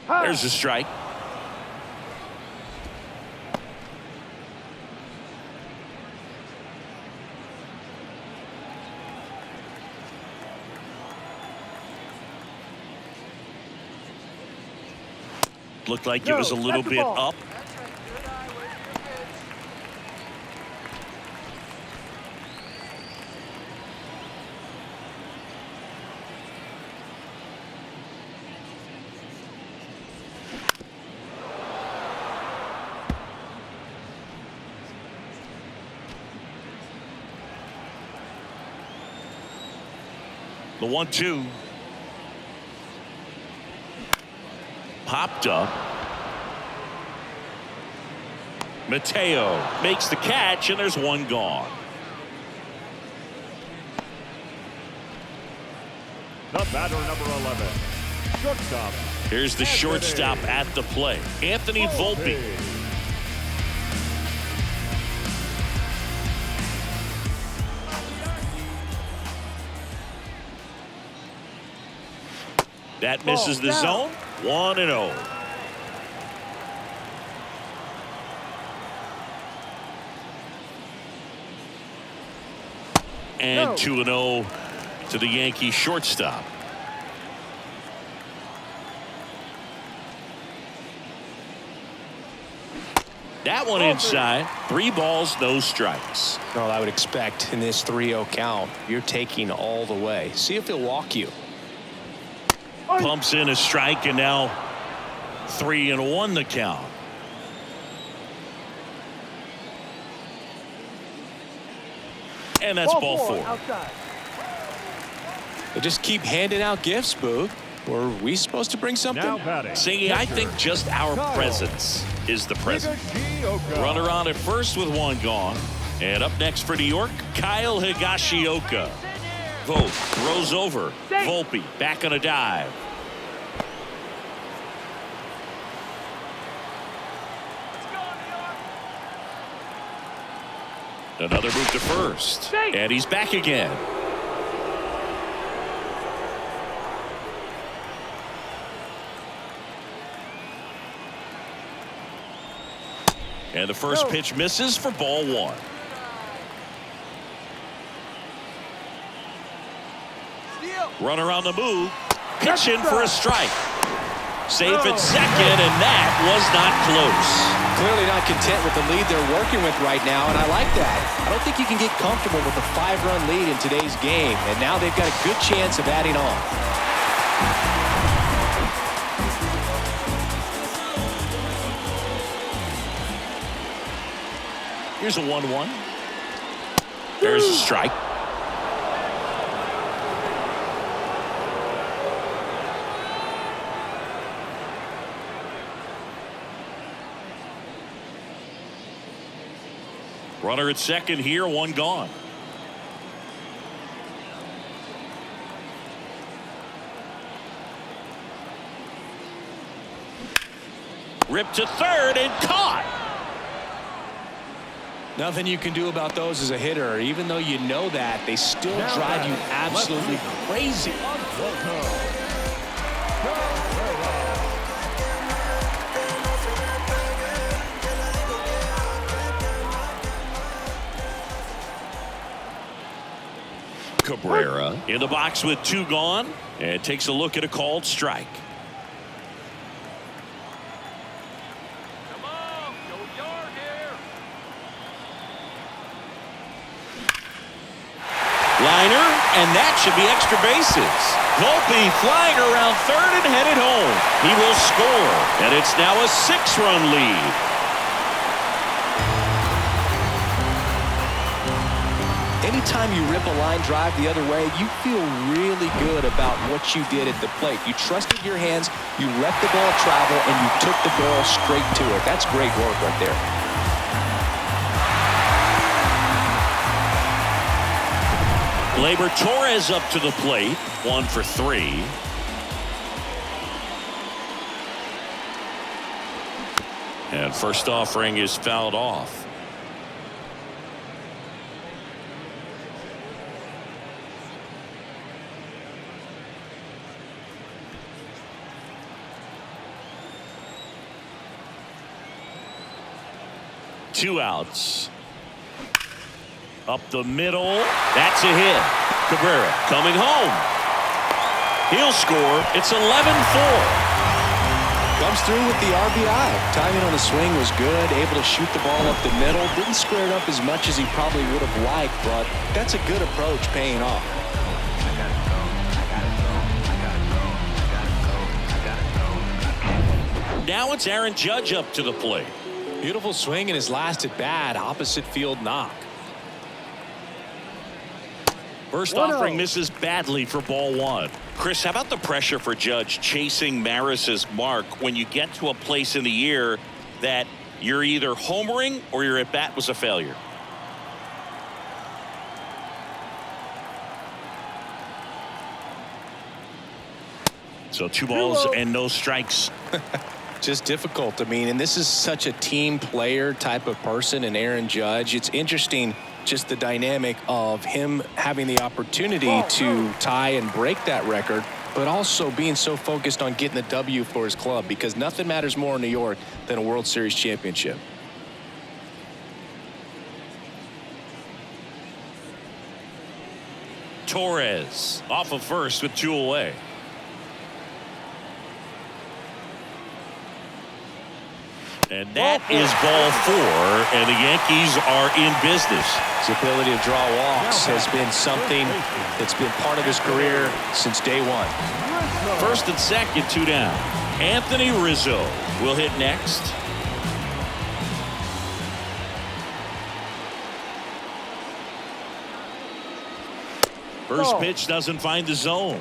There's a strike. Looked like it was a little bit up. The 1-2. Popped up. Mateo makes the catch, and there's one gone. The batter, number 11. Shortstop. Here's the shortstop at the plate, Anthony Volpe. That misses the zone. 1-0. And 2-0 to the Yankee shortstop. That one inside. 3 balls, no strikes. Well, I would expect in this 3-0 count, you're taking all the way. See if he'll walk you. Pumps in a strike, and now 3-1 the count. And that's ball 4. Outside. They just keep handing out gifts, Boog. Were we supposed to bring something? Now batting. Singy, I think just our presence is the present. Higashioka. Runner on at first with 1 gone. And up next for New York, Kyle Higashioka. Vogt throws over. Volpe back on a dive. Another move to first. And he's back again. And the first pitch misses for ball 1. Runner on the move. Pitch in for a strike. Safe at second, and that was not close. clearly not content with the lead they're working with right now, and I like that. I don't think you can get comfortable with a 5-run lead in today's game, and now they've got a good chance of adding on. Here's a 1-1. There's a strike. Runner at second here, one gone. Ripped to third and caught. Nothing you can do about those as a hitter. Even though you know that, they still drive you absolutely crazy. Cabrera in the box with 2 gone and takes a look at a called strike. Come on, go yard here. Liner, and that should be extra bases. Volpe flying around third and headed home. He will score, and it's now a 6-run lead. Anytime you rip a line drive the other way, you feel really good about what you did at the plate. You trusted your hands, you let the ball travel, and you took the ball straight to it. That's great work right there. Labor Torres up to the plate, 1 for 3. And first offering is fouled off. Two outs. Up the middle. That's a hit. Cabrera coming home. He'll score. It's 11-4. Comes through with the RBI. Timing on the swing was good. Able to shoot the ball up the middle. Didn't square it up as much as he probably would have liked, but that's a good approach paying off. Now it's Aaron Judge up to the plate. Beautiful swing in his last at bat. Opposite field knock. First offering misses badly for ball 1. Chris, how about the pressure for Judge chasing Maris's mark when you get to a place in the year that you're either homering or your at bat was a failure? So 2 balls and no strikes. Just difficult. I mean, and this is such a team player type of person in Aaron Judge. It's interesting just the dynamic of him having the opportunity to tie and break that record, but also being so focused on getting the W for his club, because nothing matters more in New York than a World Series championship. Torres off of first with 2 away. And that is ball 4, and the Yankees are in business. His ability to draw walks has been something that's been part of his career since day 1. First and second, 2 down. Anthony Rizzo will hit next. First pitch doesn't find the zone.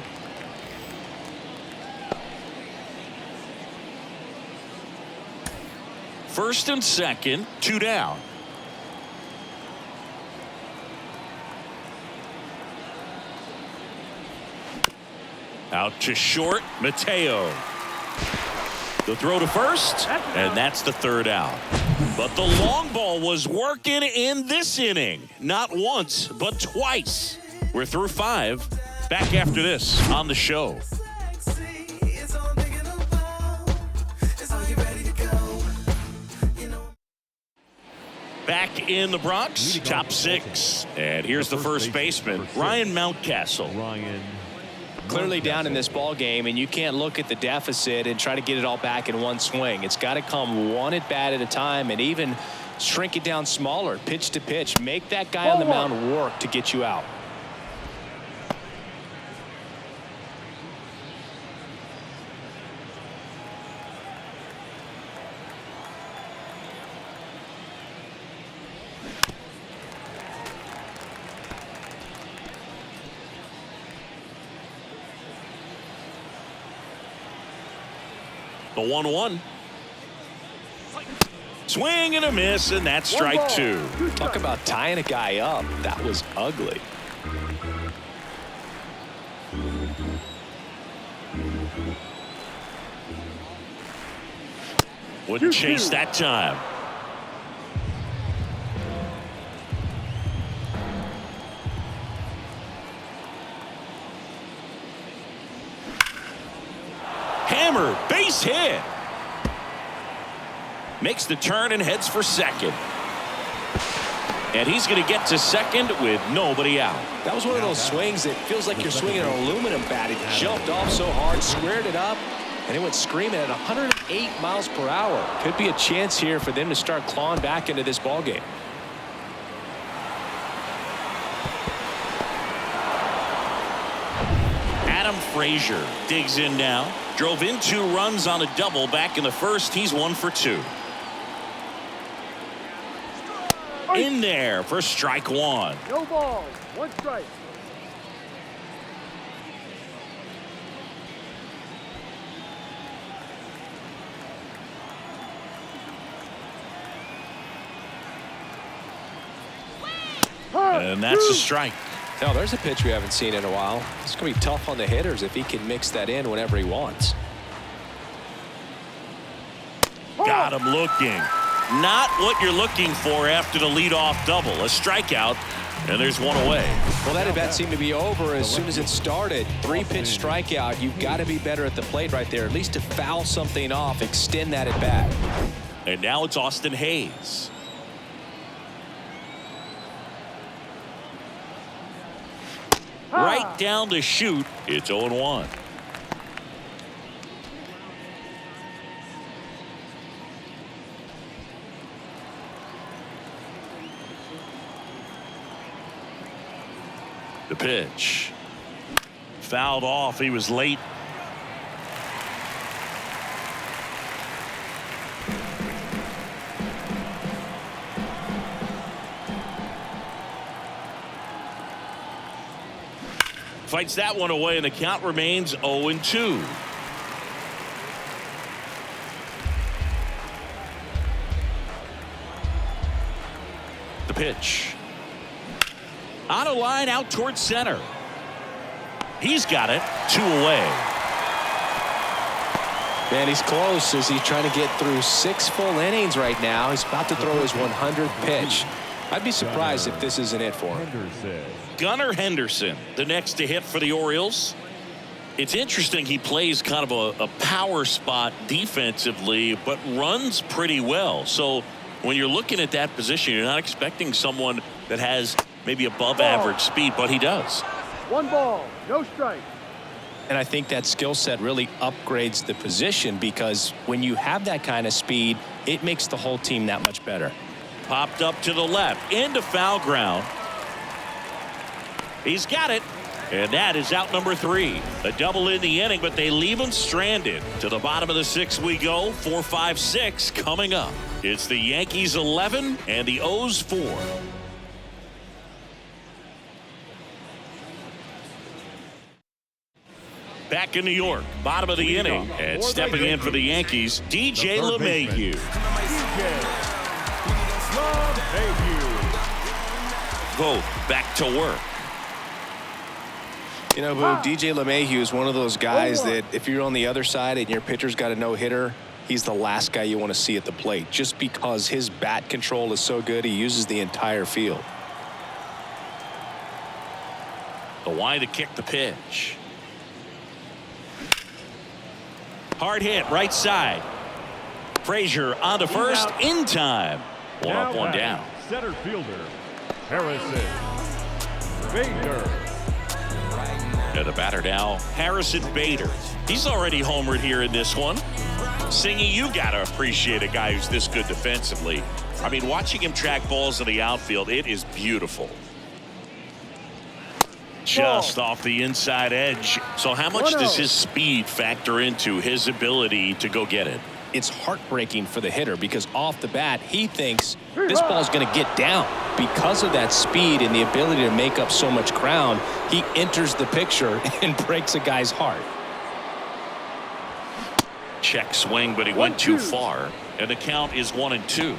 First and second, 2 down. Out to short, Mateo. The throw to first, and that's the 3rd out. But the long ball was working in this inning. Not once, but twice. We're through 5. Back after this on the show. Back in the Bronx, top 6. And here's the first baseman, Ryan Mountcastle. Ryan clearly down in this ball game, and you can't look at the deficit and try to get it all back in one swing. It's got to come one at bat at a time, and even shrink it down smaller, pitch to pitch. Make that guy on the mound work to get you out. The 1-1. Swing and a miss, and that's strike two. Talk about tying a guy up. That was ugly. Wouldn't chase that time. Hammer, base hit. Makes the turn and heads for second. And he's going to get to second with nobody out. That was one of those swings that feels like you're swinging an aluminum bat. It jumped off so hard, squared it up, and it went screaming at 108 miles per hour. Could be a chance here for them to start clawing back into this ball game. Adam Frazier digs in now. Drove in 2 runs on a double back in the first. He's 1 for 2. In there for strike one. No balls. 1 strike. And that's a strike. Now, there's a pitch we haven't seen in a while. It's going to be tough on the hitters if he can mix that in whenever he wants. Got him looking. Not what you're looking for after the leadoff double. A strikeout, and there's one away. Well, that at bat seemed to be over as soon as it started. 3-pitch strikeout. You've got to be better at the plate right there, at least to foul something off, extend that at bat. And now it's Austin Hayes. Right down the chute. It's 0-1. The pitch. Fouled off. He was late. Fights that one away, and the count remains 0-2. The pitch. On a line out towards center. He's got it. 2 away. Man, he's close as he's trying to get through 6 full innings right now. He's about to throw his 100th pitch. I'd be surprised if this isn't it for him. Gunnar Henderson, the next to hit for the Orioles. It's interesting he plays kind of a power spot defensively, but runs pretty well. So when you're looking at that position, you're not expecting someone that has maybe above average speed, but he does. 1 ball, no strike. And I think that skill set really upgrades the position because when you have that kind of speed, it makes the whole team that much better. Popped up to the left into foul ground. He's got it. And that is out number 3. A double in the inning, but they leave him stranded. To the bottom of the 6th we go. 4, 5, 6 coming up. It's the Yankees 11 and the O's 4. Back in New York, bottom of the inning, and stepping in for the Yankees, DJ LeMahieu. Go back to work. You know, DJ LeMahieu is one of those guys that if you're on the other side and your pitcher's got a no-hitter, he's the last guy you want to see at the plate just because his bat control is so good. He uses the entire field. The wide to kick the pitch. Hard hit right side. Frazier on to first in time. 1 up, 1 down. Center fielder Harrison Bader. And the batter now, Harrison Bader. He's already homered here in this one. Singy, you got to appreciate a guy who's this good defensively. I mean, watching him track balls in the outfield, it is beautiful. Just off the inside edge. So how much does his speed factor into his ability to go get it? It's heartbreaking for the hitter because off the bat he thinks this ball's going to get down. Because of that speed and the ability to make up so much ground, he enters the picture and breaks a guy's heart. Check swing, but he went too far, and the count is 1-2.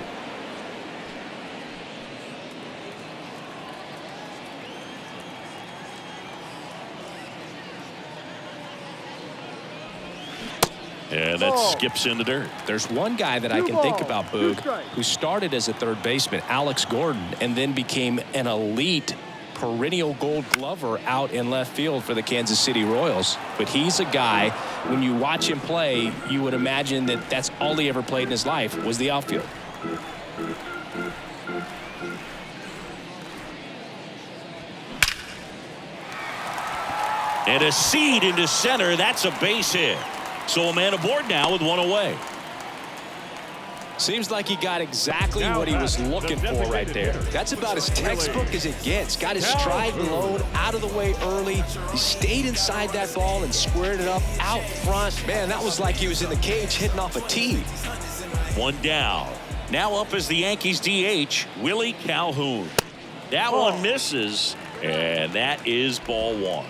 And that skips in the dirt. There's one guy that I can think about, Boog, who started as a third baseman, Alex Gordon, and then became an elite perennial gold glover out in left field for the Kansas City Royals. But he's a guy, when you watch him play, you would imagine that that's all he ever played in his life was the outfield. And a seed into center. That's a base hit. So a man aboard now with one away. Seems like he got exactly what he was looking for right there. That's about as textbook as it gets. Got his stride low, out of the way early. He stayed inside that ball and squared it up out front. Man, that was like he was in the cage hitting off a tee. One down. Now up as the Yankees DH, Willie Calhoun. That one misses, and that is ball one.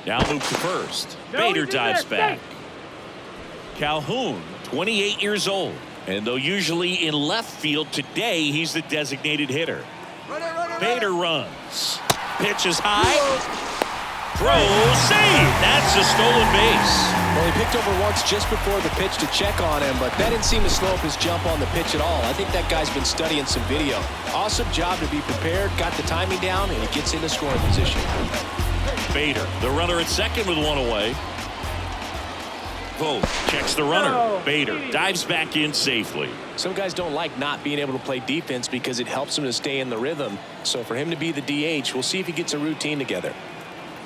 Now move to first. Bader dives back. Calhoun, 28 years old. And though usually in left field, today he's the designated hitter. Bader runs. Pitch is high. Throw, save. That's a stolen base. Well, he picked over once just before the pitch to check on him, but that didn't seem to slow up his jump on the pitch at all. I think that guy's been studying some video. Awesome job to be prepared, got the timing down, and he gets into scoring position. Bader, the runner at second with one away. Vogt checks the runner. Bader dives back in safely. Some guys don't like not being able to play defense because it helps them to stay in the rhythm. So for him to be the DH, we'll see if he gets a routine together.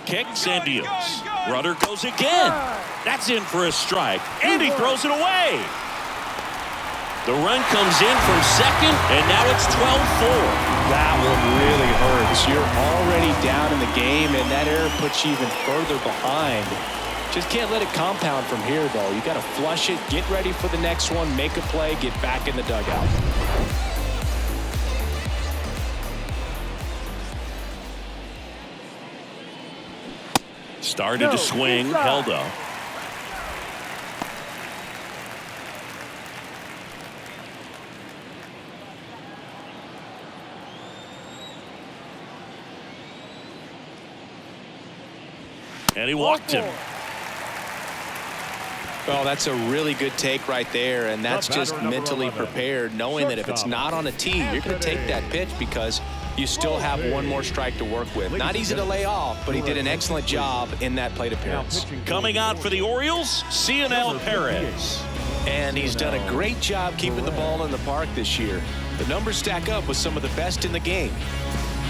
Kicks and deals. Runner goes again. That's in for a strike, and he throws it away. The run comes in from second, and now it's 12-4. That one really hurts. You're already down in the game, and that error puts you even further behind. Just can't let it compound from here, though. You got to flush it, get ready for the next one, make a play, get back in the dugout. Started to swing, held up. And he walked him. Well, that's a really good take right there, and that's just mentally prepared, knowing that if it's not on a tee, you're going to take that pitch because you still have one more strike to work with. Not easy to lay off, but he did an excellent job in that plate appearance. Coming out for the Orioles, Cionel Perez. And he's done a great job keeping the ball in the park this year. The numbers stack up with some of the best in the game.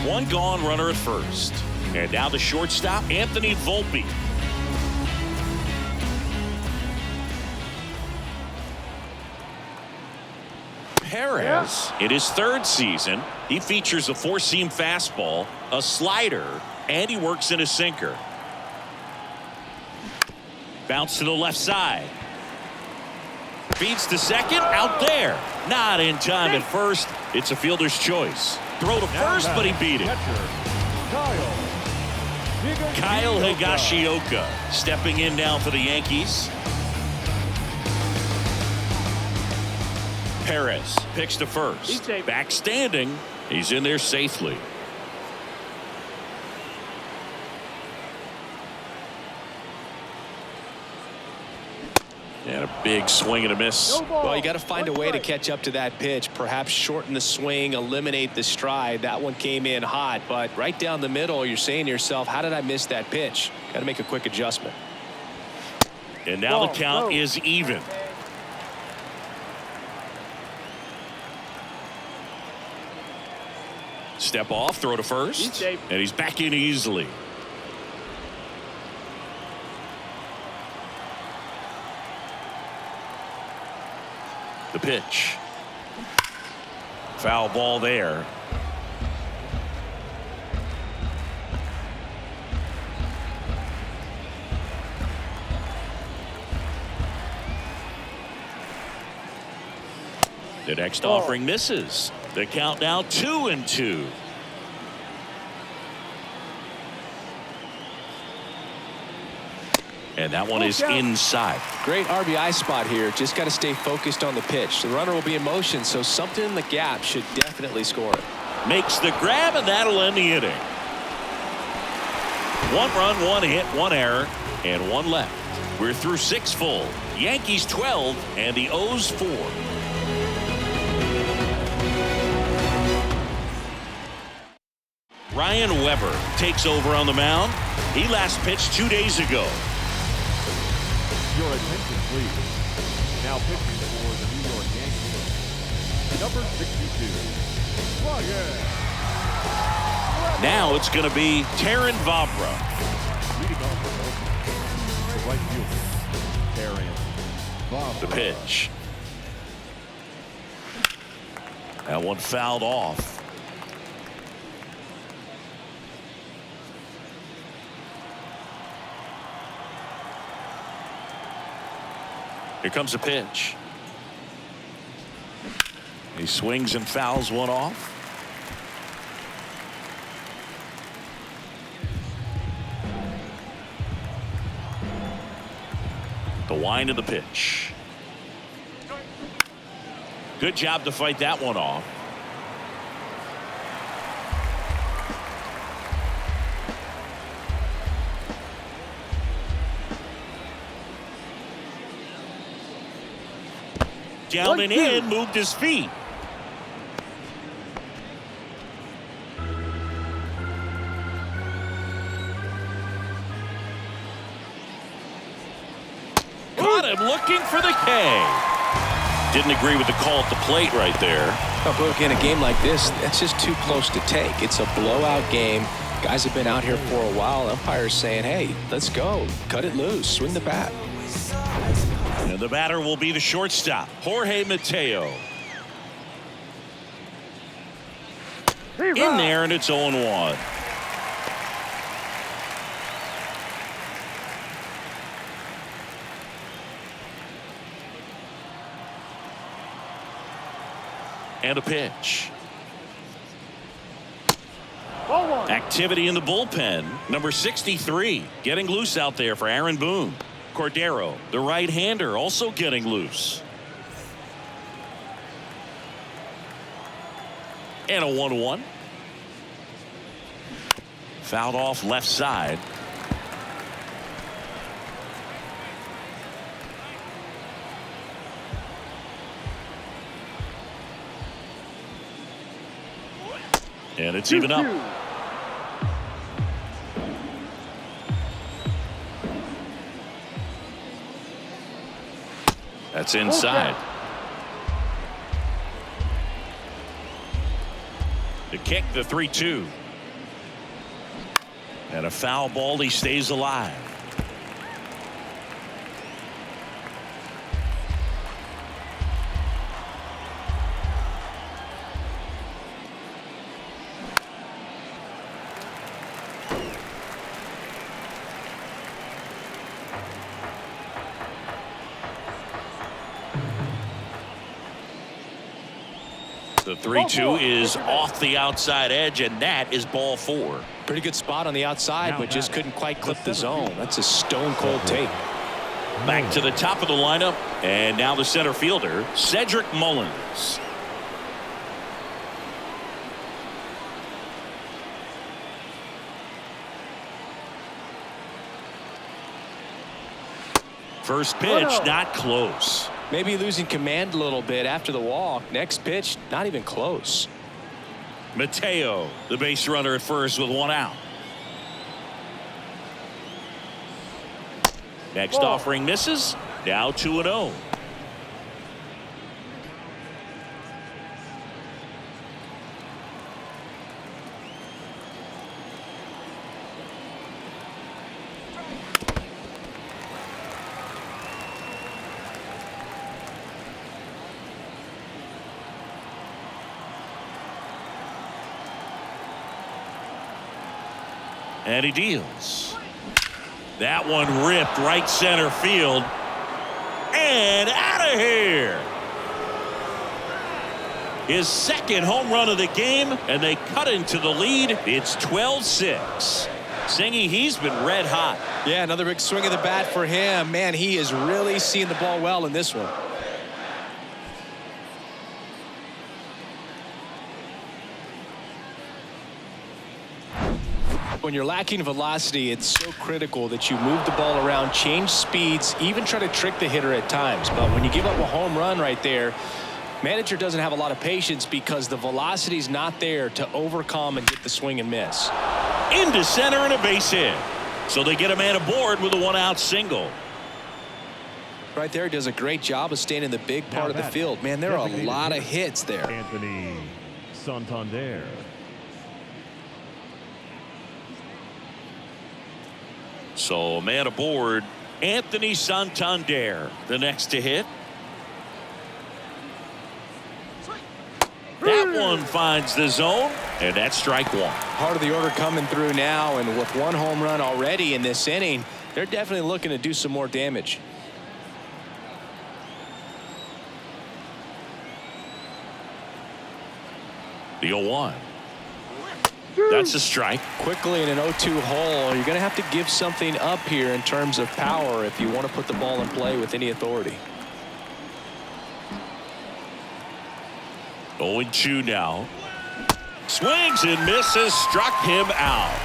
One gone runner at first. And now the shortstop, Anthony Volpe. Perez, in his third season, he features a four-seam fastball, a slider, and he works in a sinker. Bounce to the left side. Feeds to second, out there. Not in time at first. It's a fielder's choice. Throw to first, but he beat it. Kyle Higashioka stepping in now for the Yankees. Perez picks to first. Back standing. He's in there safely. And a big swing and a miss. Well, you got to find a way to catch up to that pitch. Perhaps shorten the swing, eliminate the stride. That one came in hot, but right down the middle, you're saying to yourself, how did I miss that pitch? Got to make a quick adjustment. And now the count is even. Step off, throw to first, He's safe. and he's back in easily. The pitch. Foul ball there. The next offering misses. The count now 2-2. And that one is inside. Great RBI spot here. Just got to stay focused on the pitch. The runner will be in motion, so something in the gap should definitely score it. Makes the grab, and that'll end the inning. 1 run, 1 hit, 1 error, and 1 left. We're through 6 full. Yankees 12 and the O's 4. Ryan Weber takes over on the mound. He last pitched 2 days ago. Your attention, please. Now pitching for the New York Yankees, number 62. Ryan. Now it's going to be Terrin Vavra. Leading off with the right fielder, Terrin Vavra. The pitch. That one fouled off. Here comes a pitch. He swings and fouls one off. The wind of the pitch. Good job to fight that one off. Down and in, moved his feet. Caught him looking for the K. Didn't agree with the call at the plate right there. Oh, but in a game like this, that's just too close to take. It's a blowout game. Guys have been out here for a while. Umpire's saying, hey, let's go. Cut it loose. Swing the bat. And the batter will be the shortstop, Jorge Mateo. In there, and it's 0-1. And a pitch. Ball 1. Activity in the bullpen. Number 63 getting loose out there for Aaron Boone. Cordero, the right-hander, also getting loose. And a 1-1. Fouled off left side. And it's even up. That's inside. The kick, the 3-2. And a foul ball. He stays alive. The 3-2 is off the outside edge, and that is ball 4. Pretty good spot on the outside, but just couldn't quite clip the zone. That's a stone-cold take. Back to the top of the lineup, and now the center fielder, Cedric Mullins. First pitch, not close. Maybe losing command a little bit after the walk. Next pitch, not even close. Mateo, the base runner at first with 1 out. Next offering misses. Now 2-0. And he deals. That one ripped right center field. And out of here. His second home run of the game, and they cut into the lead. It's 12-6. Singy, he's been red hot. Yeah, another big swing of the bat for him. Man, he is really seeing the ball well in this one. When you're lacking velocity, it's so critical that you move the ball around, change speeds, even try to trick the hitter at times. But when you give up a home run right there, manager doesn't have a lot of patience because the velocity's not there to overcome and get the swing and miss. Into center and a base hit. So they get a man aboard with a one-out single. Right there, does a great job of staying in the big part of the field. Man, there are a lot of hits there. Anthony Santander. So man aboard, Anthony Santander, the next to hit. That one finds the zone, and that's strike one. Part of the order coming through now, and with one home run already in this inning, they're definitely looking to do some more damage. The 0-1. That's a strike. Quickly in an 0-2 hole, you're going to have to give something up here in terms of power if you want to put the ball in play with any authority. 0-2 now. Swings and misses, struck him out.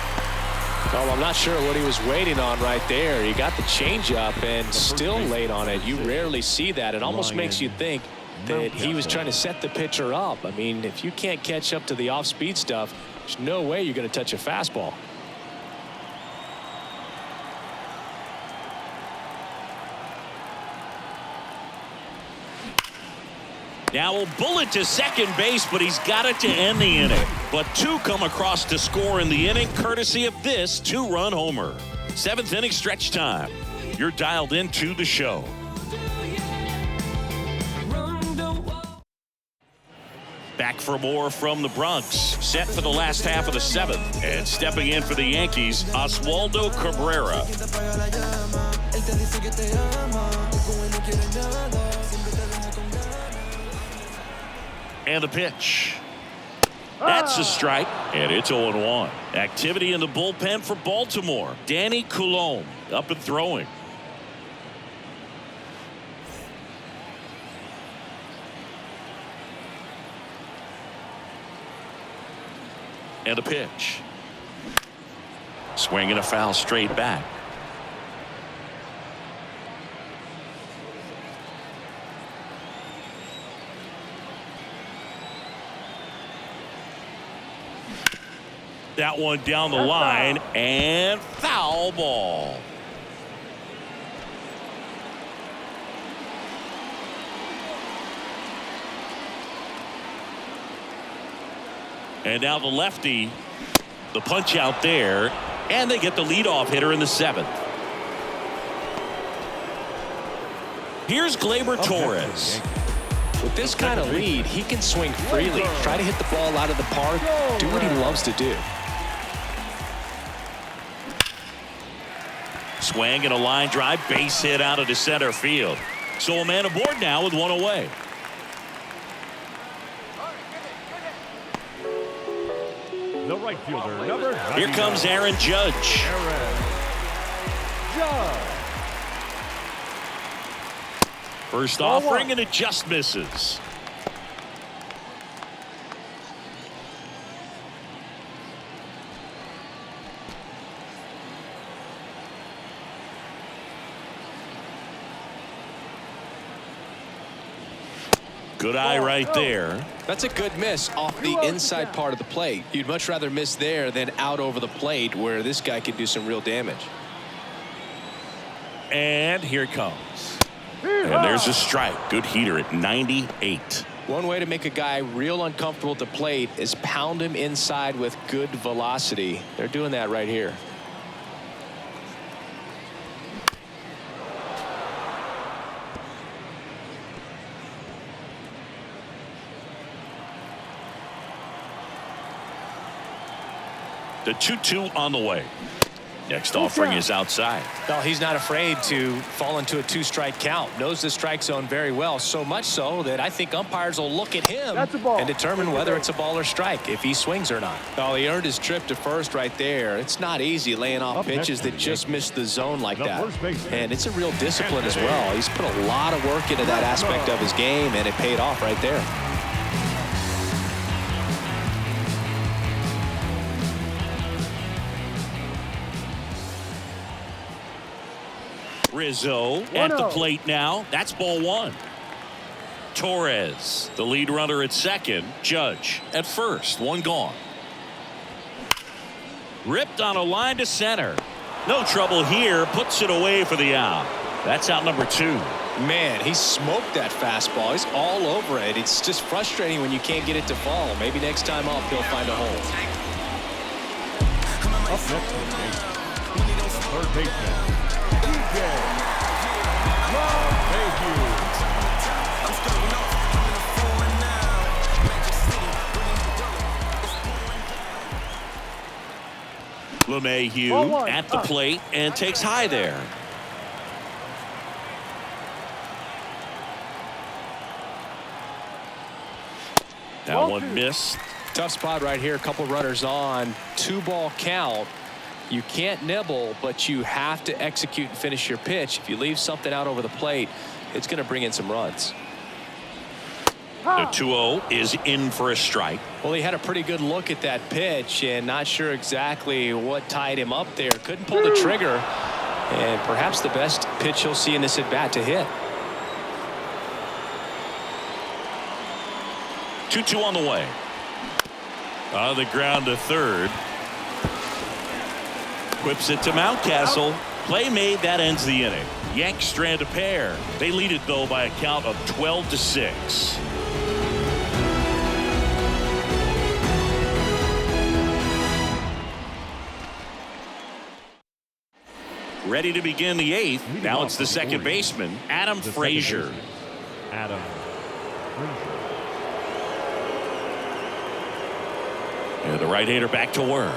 Well, I'm not sure what he was waiting on right there. He got the changeup and still late on it. You rarely see that. It almost makes you think that he was trying to set the pitcher up. I mean, if you can't catch up to the off-speed stuff, there's no way you're going to touch a fastball. Now a bullet to second base, but he's got it to end the inning. But two come across to score in the inning, courtesy of this two-run homer. Seventh inning stretch time. You're dialed into the show. Back for more from the Bronx. Set for the last half of the seventh. And stepping in for the Yankees, Oswaldo Cabrera. And the pitch. That's a strike, and it's 0-1. Activity in the bullpen for Baltimore. Danny Coulombe up and throwing. And a pitch. Swinging a foul straight back. That one down the line, and foul ball. And now the lefty, the punch out there, and they get the leadoff hitter in the seventh. Here's Gleyber Torres. With this kind of lead, he can swing freely, try to hit the ball out of the park, do what he loves to do. Swing and a line drive, base hit out of the center field. So a man aboard now with one away. The right fielder, number 99. Here comes Aaron Judge. Aaron Judge. First offering, and it just misses. Good eye right there. That's a good miss off the inside part of the plate. You'd much rather miss there than out over the plate where this guy could do some real damage. And here it comes. And there's a strike. Good heater at 98. One way to make a guy real uncomfortable at the plate is pound him inside with good velocity. They're doing that right here. The 2-2 on the way. Next offering is outside. Well, he's not afraid to fall into a 2-strike count. Knows the strike zone very well, so much so that I think umpires will look at him and determine whether it's a ball or strike, if he swings or not. Well, he earned his trip to first right there. It's not easy laying off pitches that just miss the zone like that. And it's a real discipline as well. He's put a lot of work into that aspect of his game, and it paid off right there. Rizzo at the plate now. That's ball one. Torres, the lead runner at second. Judge at first. One gone. Ripped on a line to center. No trouble here. Puts it away for the out. That's out number 2. Man, he smoked that fastball. He's all over it. It's just frustrating when you can't get it to fall. Maybe next time up he'll find a hole. Up next for the Yankees, the third baseman, LeMahieu at the plate and takes high there. That one missed. Tough spot right here. A couple runners on. 2-ball count. You can't nibble, but you have to execute and finish your pitch. If you leave something out over the plate, it's going to bring in some runs. The 2-0 is in for a strike. Well, he had a pretty good look at that pitch and not sure exactly what tied him up there. Couldn't pull the trigger, and perhaps the best pitch he'll see in this at bat to hit. 2-2 on the way. On the ground to third. Whips it to Mountcastle. Play made. That ends the inning. Yanks strand a pair. They lead it though by a count of 12-6. Ready to begin the 8th. Now it's the second baseman, Adam Frazier. Adam Frazier. And the right-hander back to work.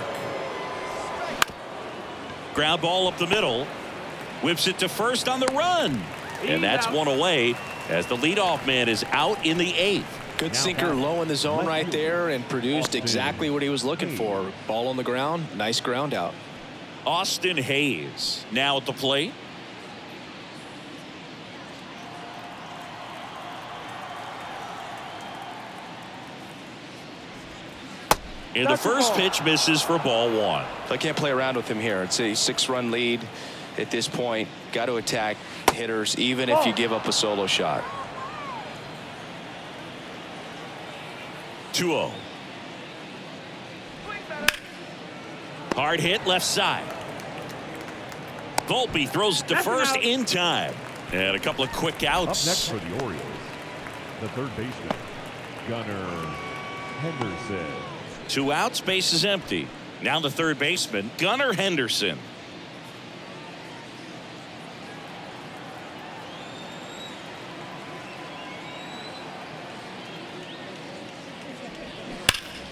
Ground ball up the middle. Whips it to first on the run. And that's one away as the leadoff man is out in the 8th. Good sinker low in the zone right there and produced exactly what he was looking for. Ball on the ground. Nice ground out. Austin Hayes now at the plate. And the first pitch misses for ball 1. I can't play around with him here. It's a 6-run lead at this point. Got to attack hitters even if you give up a solo shot. 2-0. Hard hit left side. Volpe throws it to first in time. And a couple of quick outs. Up next for the Orioles, the third baseman, Gunnar Henderson. 2 outs, base is empty. Now the third baseman, Gunnar Henderson.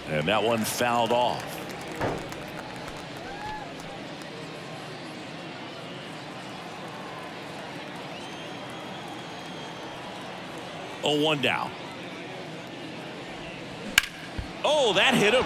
And that one fouled off. Oh, 1 down. Oh, that hit him.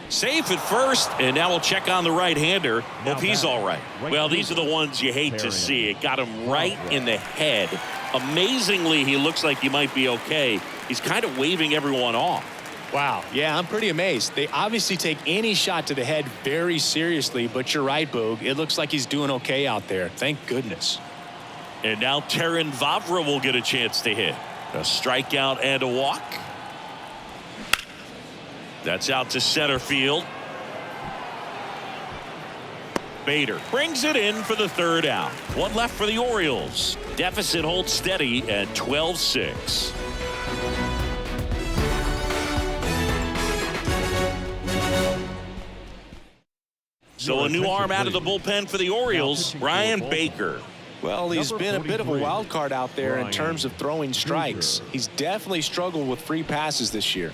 Safe at first, and now we'll check on the right-hander. Hope he's all right. Well, these are the ones you hate to see. It got him right in the head. Amazingly, he looks like he might be okay. He's kind of waving everyone off. Wow. Yeah, I'm pretty amazed. They obviously take any shot to the head very seriously, but you're right, Boog. It looks like he's doing okay out there. Thank goodness. And now Terrin Vavra will get a chance to hit. A strikeout and a walk. That's out to center field. Bader brings it in for the third out. 1 left for the Orioles. Deficit holds steady at 12-6. So a new arm out of the bullpen for the Orioles, Ryan Baker. Well, he's been a bit of a wild card out there in terms of throwing strikes. He's definitely struggled with free passes this year.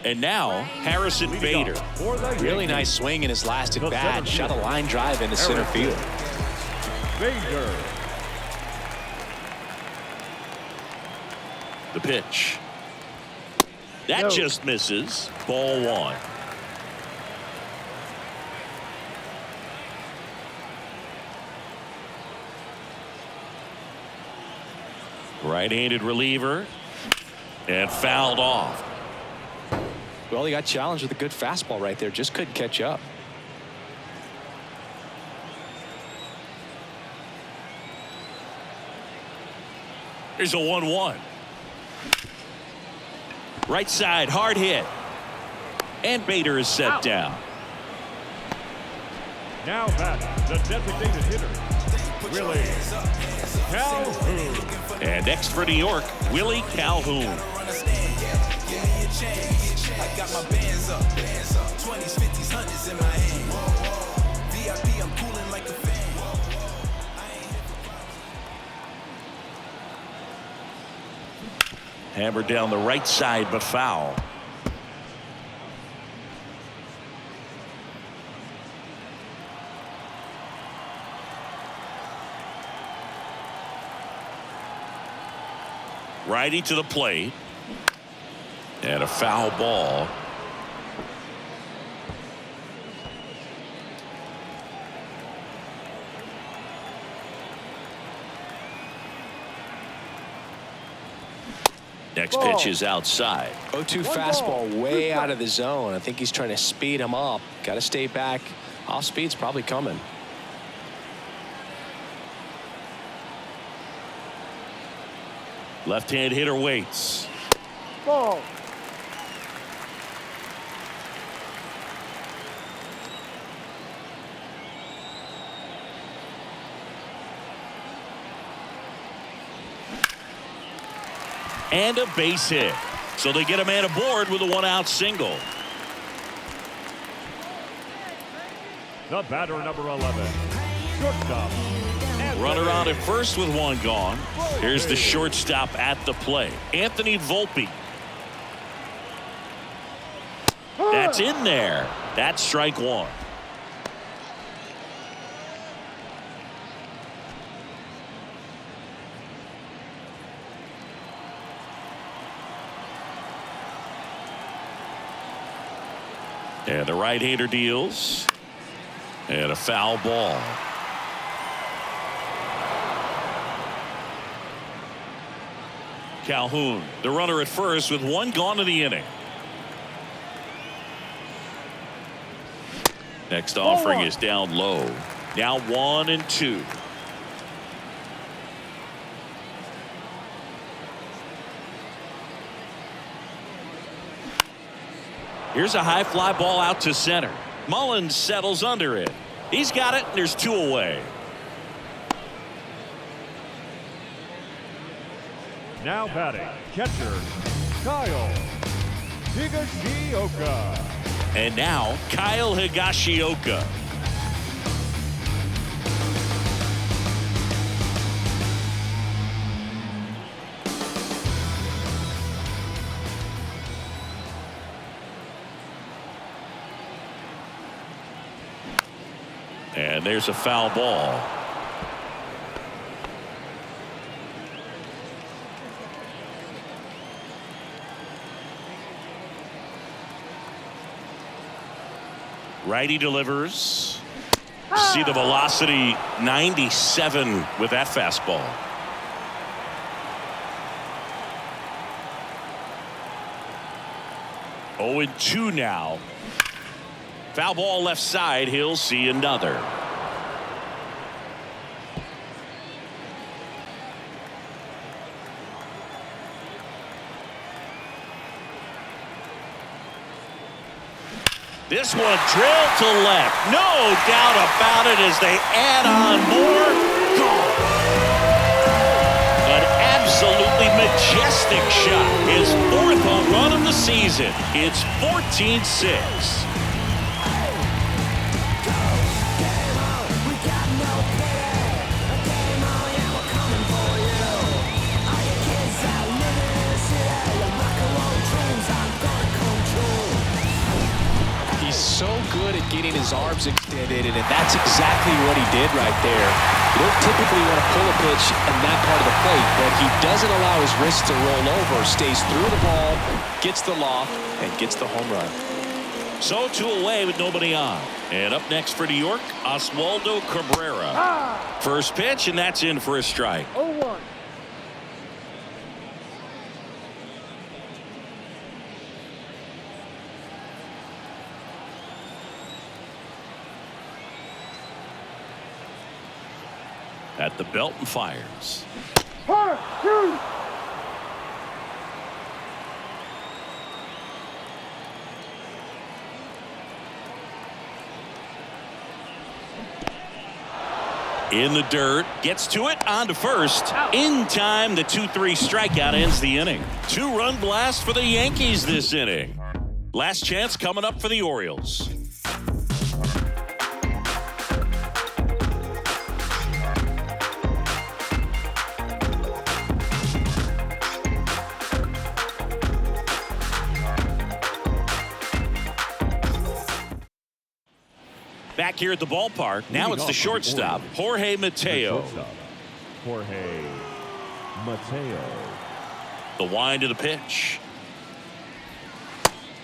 And now Harrison Bader. For the Really Yankees, nice swing in his last at bat. center Shot a fielder, line drive into center Harrison field. Bader. The pitch. That No. just misses. Ball one. Right-handed reliever. And fouled off. Well, he got challenged with a good fastball right there. Just couldn't catch up. Here's a 1-1. Right side, hard hit. And Bader is set down. Now batting, the designated hitter, Willie Calhoun. And next for New York, Willie Calhoun. I got my bands up, 20s, 50s, 100s in my hand. VIP, I'm cooling like a fan. Hammered down the right side, but foul. Righty to the plate. And a foul ball. Next Ball. pitch is outside. 0-2 One fastball ball, way 2 out of the zone. I think he's trying to speed him up. Got to stay back. Off speed's probably coming. Left-hand hitter waits. Ball. And a base hit. So they get a man aboard with a 1-out single. The batter, number 11, shortstop. Runner on at first with 1 gone. Here's the shortstop at the plate, Anthony Volpe. That's in there. That's strike 1. And the right-hander deals. And a foul ball. Calhoun, the runner at first with 1 gone in the inning. Next offering is down low. Now 1-2. Here's a high fly ball out to center. Mullins settles under it. He's got it, and there's 2 away. Now batting, catcher, Kyle Higashioka. And now Kyle Higashioka. And there's a foul ball. Righty delivers. See the velocity, 97 with that fastball. Oh, and 2 now. Foul ball left side. He'll see another. This one drilled to left. No doubt about it as they add on more. Gone. An absolutely majestic shot. His 4th home run of the season. It's 14-6. He's so good at getting his arms extended, and that's exactly what he did right there. You don't typically want to pull a pitch in that part of the plate, but he doesn't allow his wrist to roll over, stays through the ball, gets the loft, and gets the home run. So 2 away with nobody on. And up next for New York, Oswaldo Cabrera. First pitch, and that's in for a strike. 0-1. At the belt and fires. Hard, shoot. In the dirt, gets to it, on to first. In time, the 2-3 strikeout ends the inning. 2-run blast for the Yankees this inning. Last chance coming up for the Orioles. Back here at the ballpark. Now it's the shortstop, Jorge Mateo. Jorge Mateo. The wind of the pitch.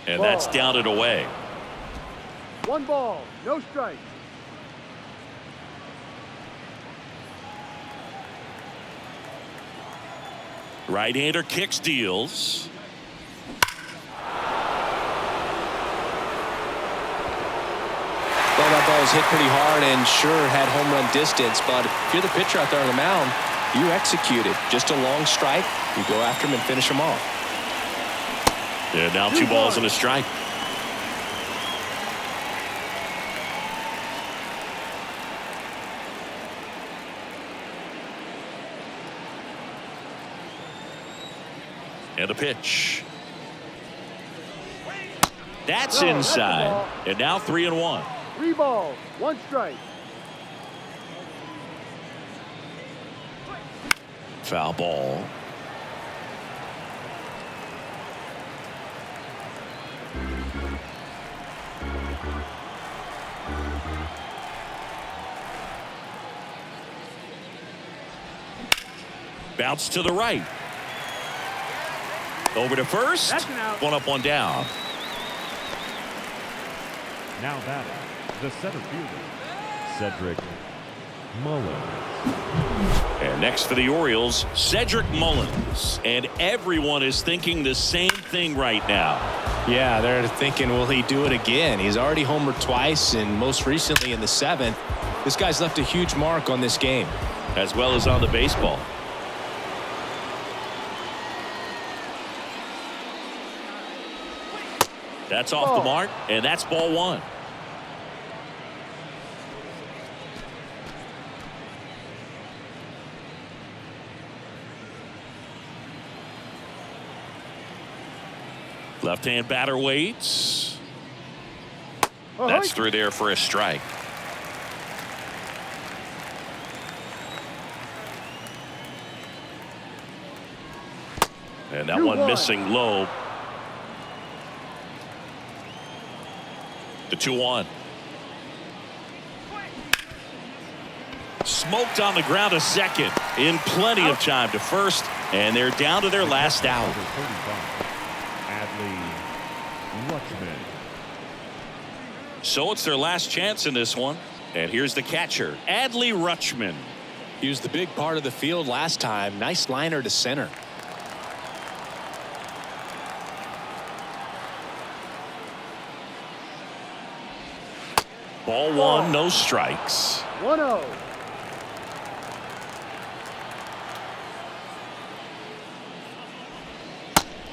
And that's down and away. 1 ball, no strike. Right-hander kicks, deals. Well, that ball was hit pretty hard and sure had home run distance, but if you're the pitcher out there on the mound, you execute it. Just a long strike, you go after him and finish him off. And now 2 balls and a strike. And a pitch. That's inside. And now 3-1. 3 balls, 1 strike. Foul ball. Bounce to the right. Over to first. That's an out. 1 up, 1 down. Now batting, the center fielder, Cedric Mullins. And next for the Orioles, Cedric Mullins. And everyone is thinking the same thing right now. Yeah, they're thinking, will he do it again? He's already homered twice, and most recently in the 7th. This guy's left a huge mark on this game. As well as on the baseball. That's off the mark, and that's ball 1. Left-hand batter waits. That's through there for a strike. And that one missing low. The 2-1. Smoked on the ground to second in plenty of time to first, and they're down to their last out. So it's their last chance in this one, and here's the catcher, Adley Rutschman. He was the big part of the field last time. Nice liner to center. Ball 1, no strikes. 1-0.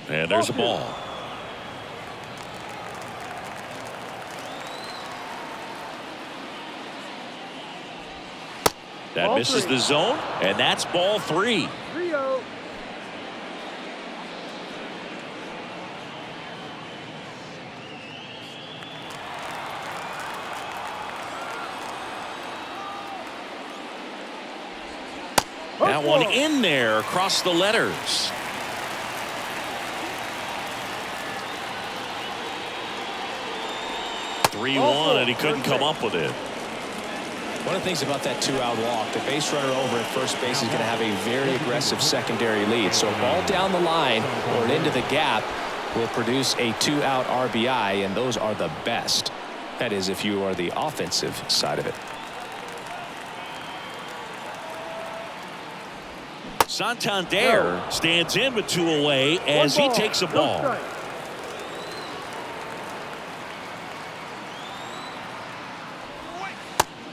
And there's a ball. That misses the zone, and that's ball 3. 3-0. That one in there across the letters. 3-1, and he couldn't come up with it. One of the things about that 2-out walk, the base runner over at first base is going to have a very aggressive secondary lead. So a ball down the line or into the gap will produce a 2-out RBI, and those are the best. That is, if you are the offensive side of it. Santander stands in with 2 away as he takes a ball.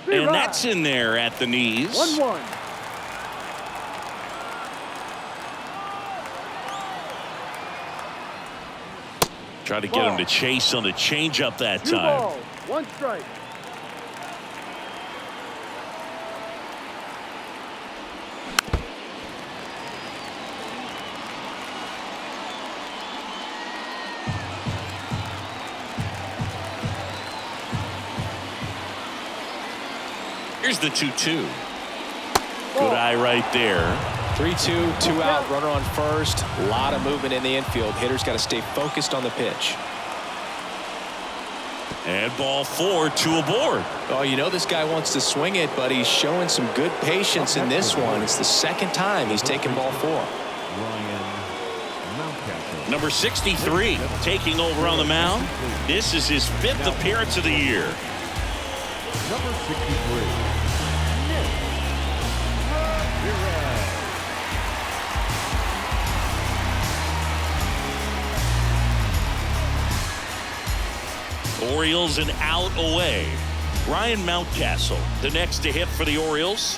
And that's in there at the knees. 1-1. Try to get him to chase on the changeup that 2 time. balls, 1 strike. Here's the 2-2. Good eye right there. 3-2, 2-out, runner on first. A lot of movement in the infield. Hitter's got to stay focused on the pitch. And ball 4, 2 aboard. Oh, you know this guy wants to swing it, but he's showing some good patience in this one. It's the second time he's taken ball 4. Number 63 taking over on the mound. This is his 5th appearance of the year. Number 63. Orioles an out away. Ryan Mountcastle, the next to hit for the Orioles.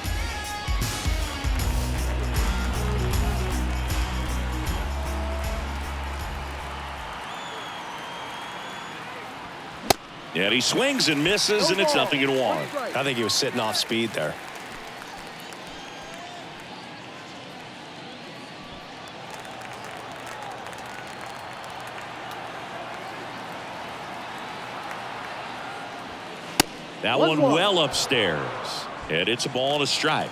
And he swings and misses, and it's 0-1. I think he was sitting off speed there. That one well upstairs, and it's a ball and a strike.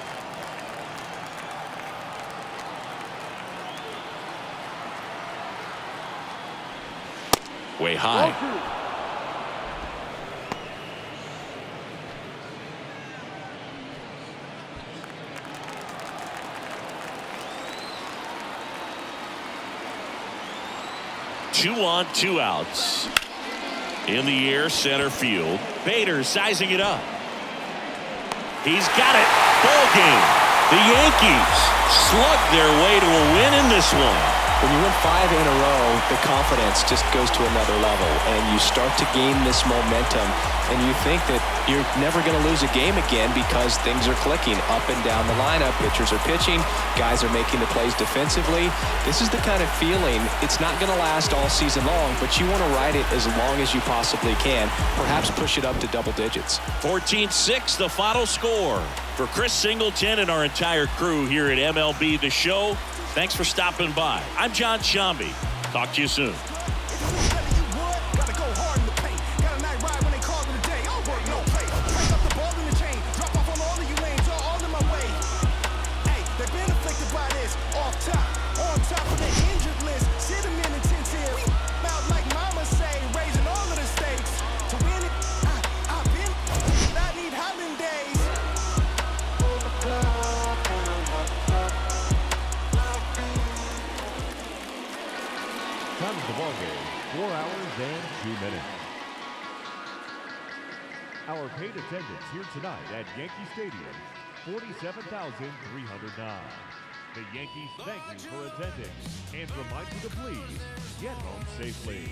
Way high. 2 on, 2 outs. In the air, center field. Bader sizing it up. He's got it. Ball game. The Yankees slug their way to a win in this one. When you win 5 in a row, the confidence just goes to another level, and you start to gain this momentum, and you think that you're never going to lose a game again because things are clicking up and down the lineup. Pitchers are pitching. Guys are making the plays defensively. This is the kind of feeling, it's not going to last all season long, but you want to ride it as long as you possibly can. Perhaps push it up to double digits. 14-6, the final score. For Chris Singleton and our entire crew here at MLB The Show, thanks for stopping by. I'm John Shambi. Talk to you soon. Time of the ball game, 4 hours and 2 minutes. Our paid attendance here tonight at Yankee Stadium, 47,309. The Yankees thank you for attending and remind you to please get home safely.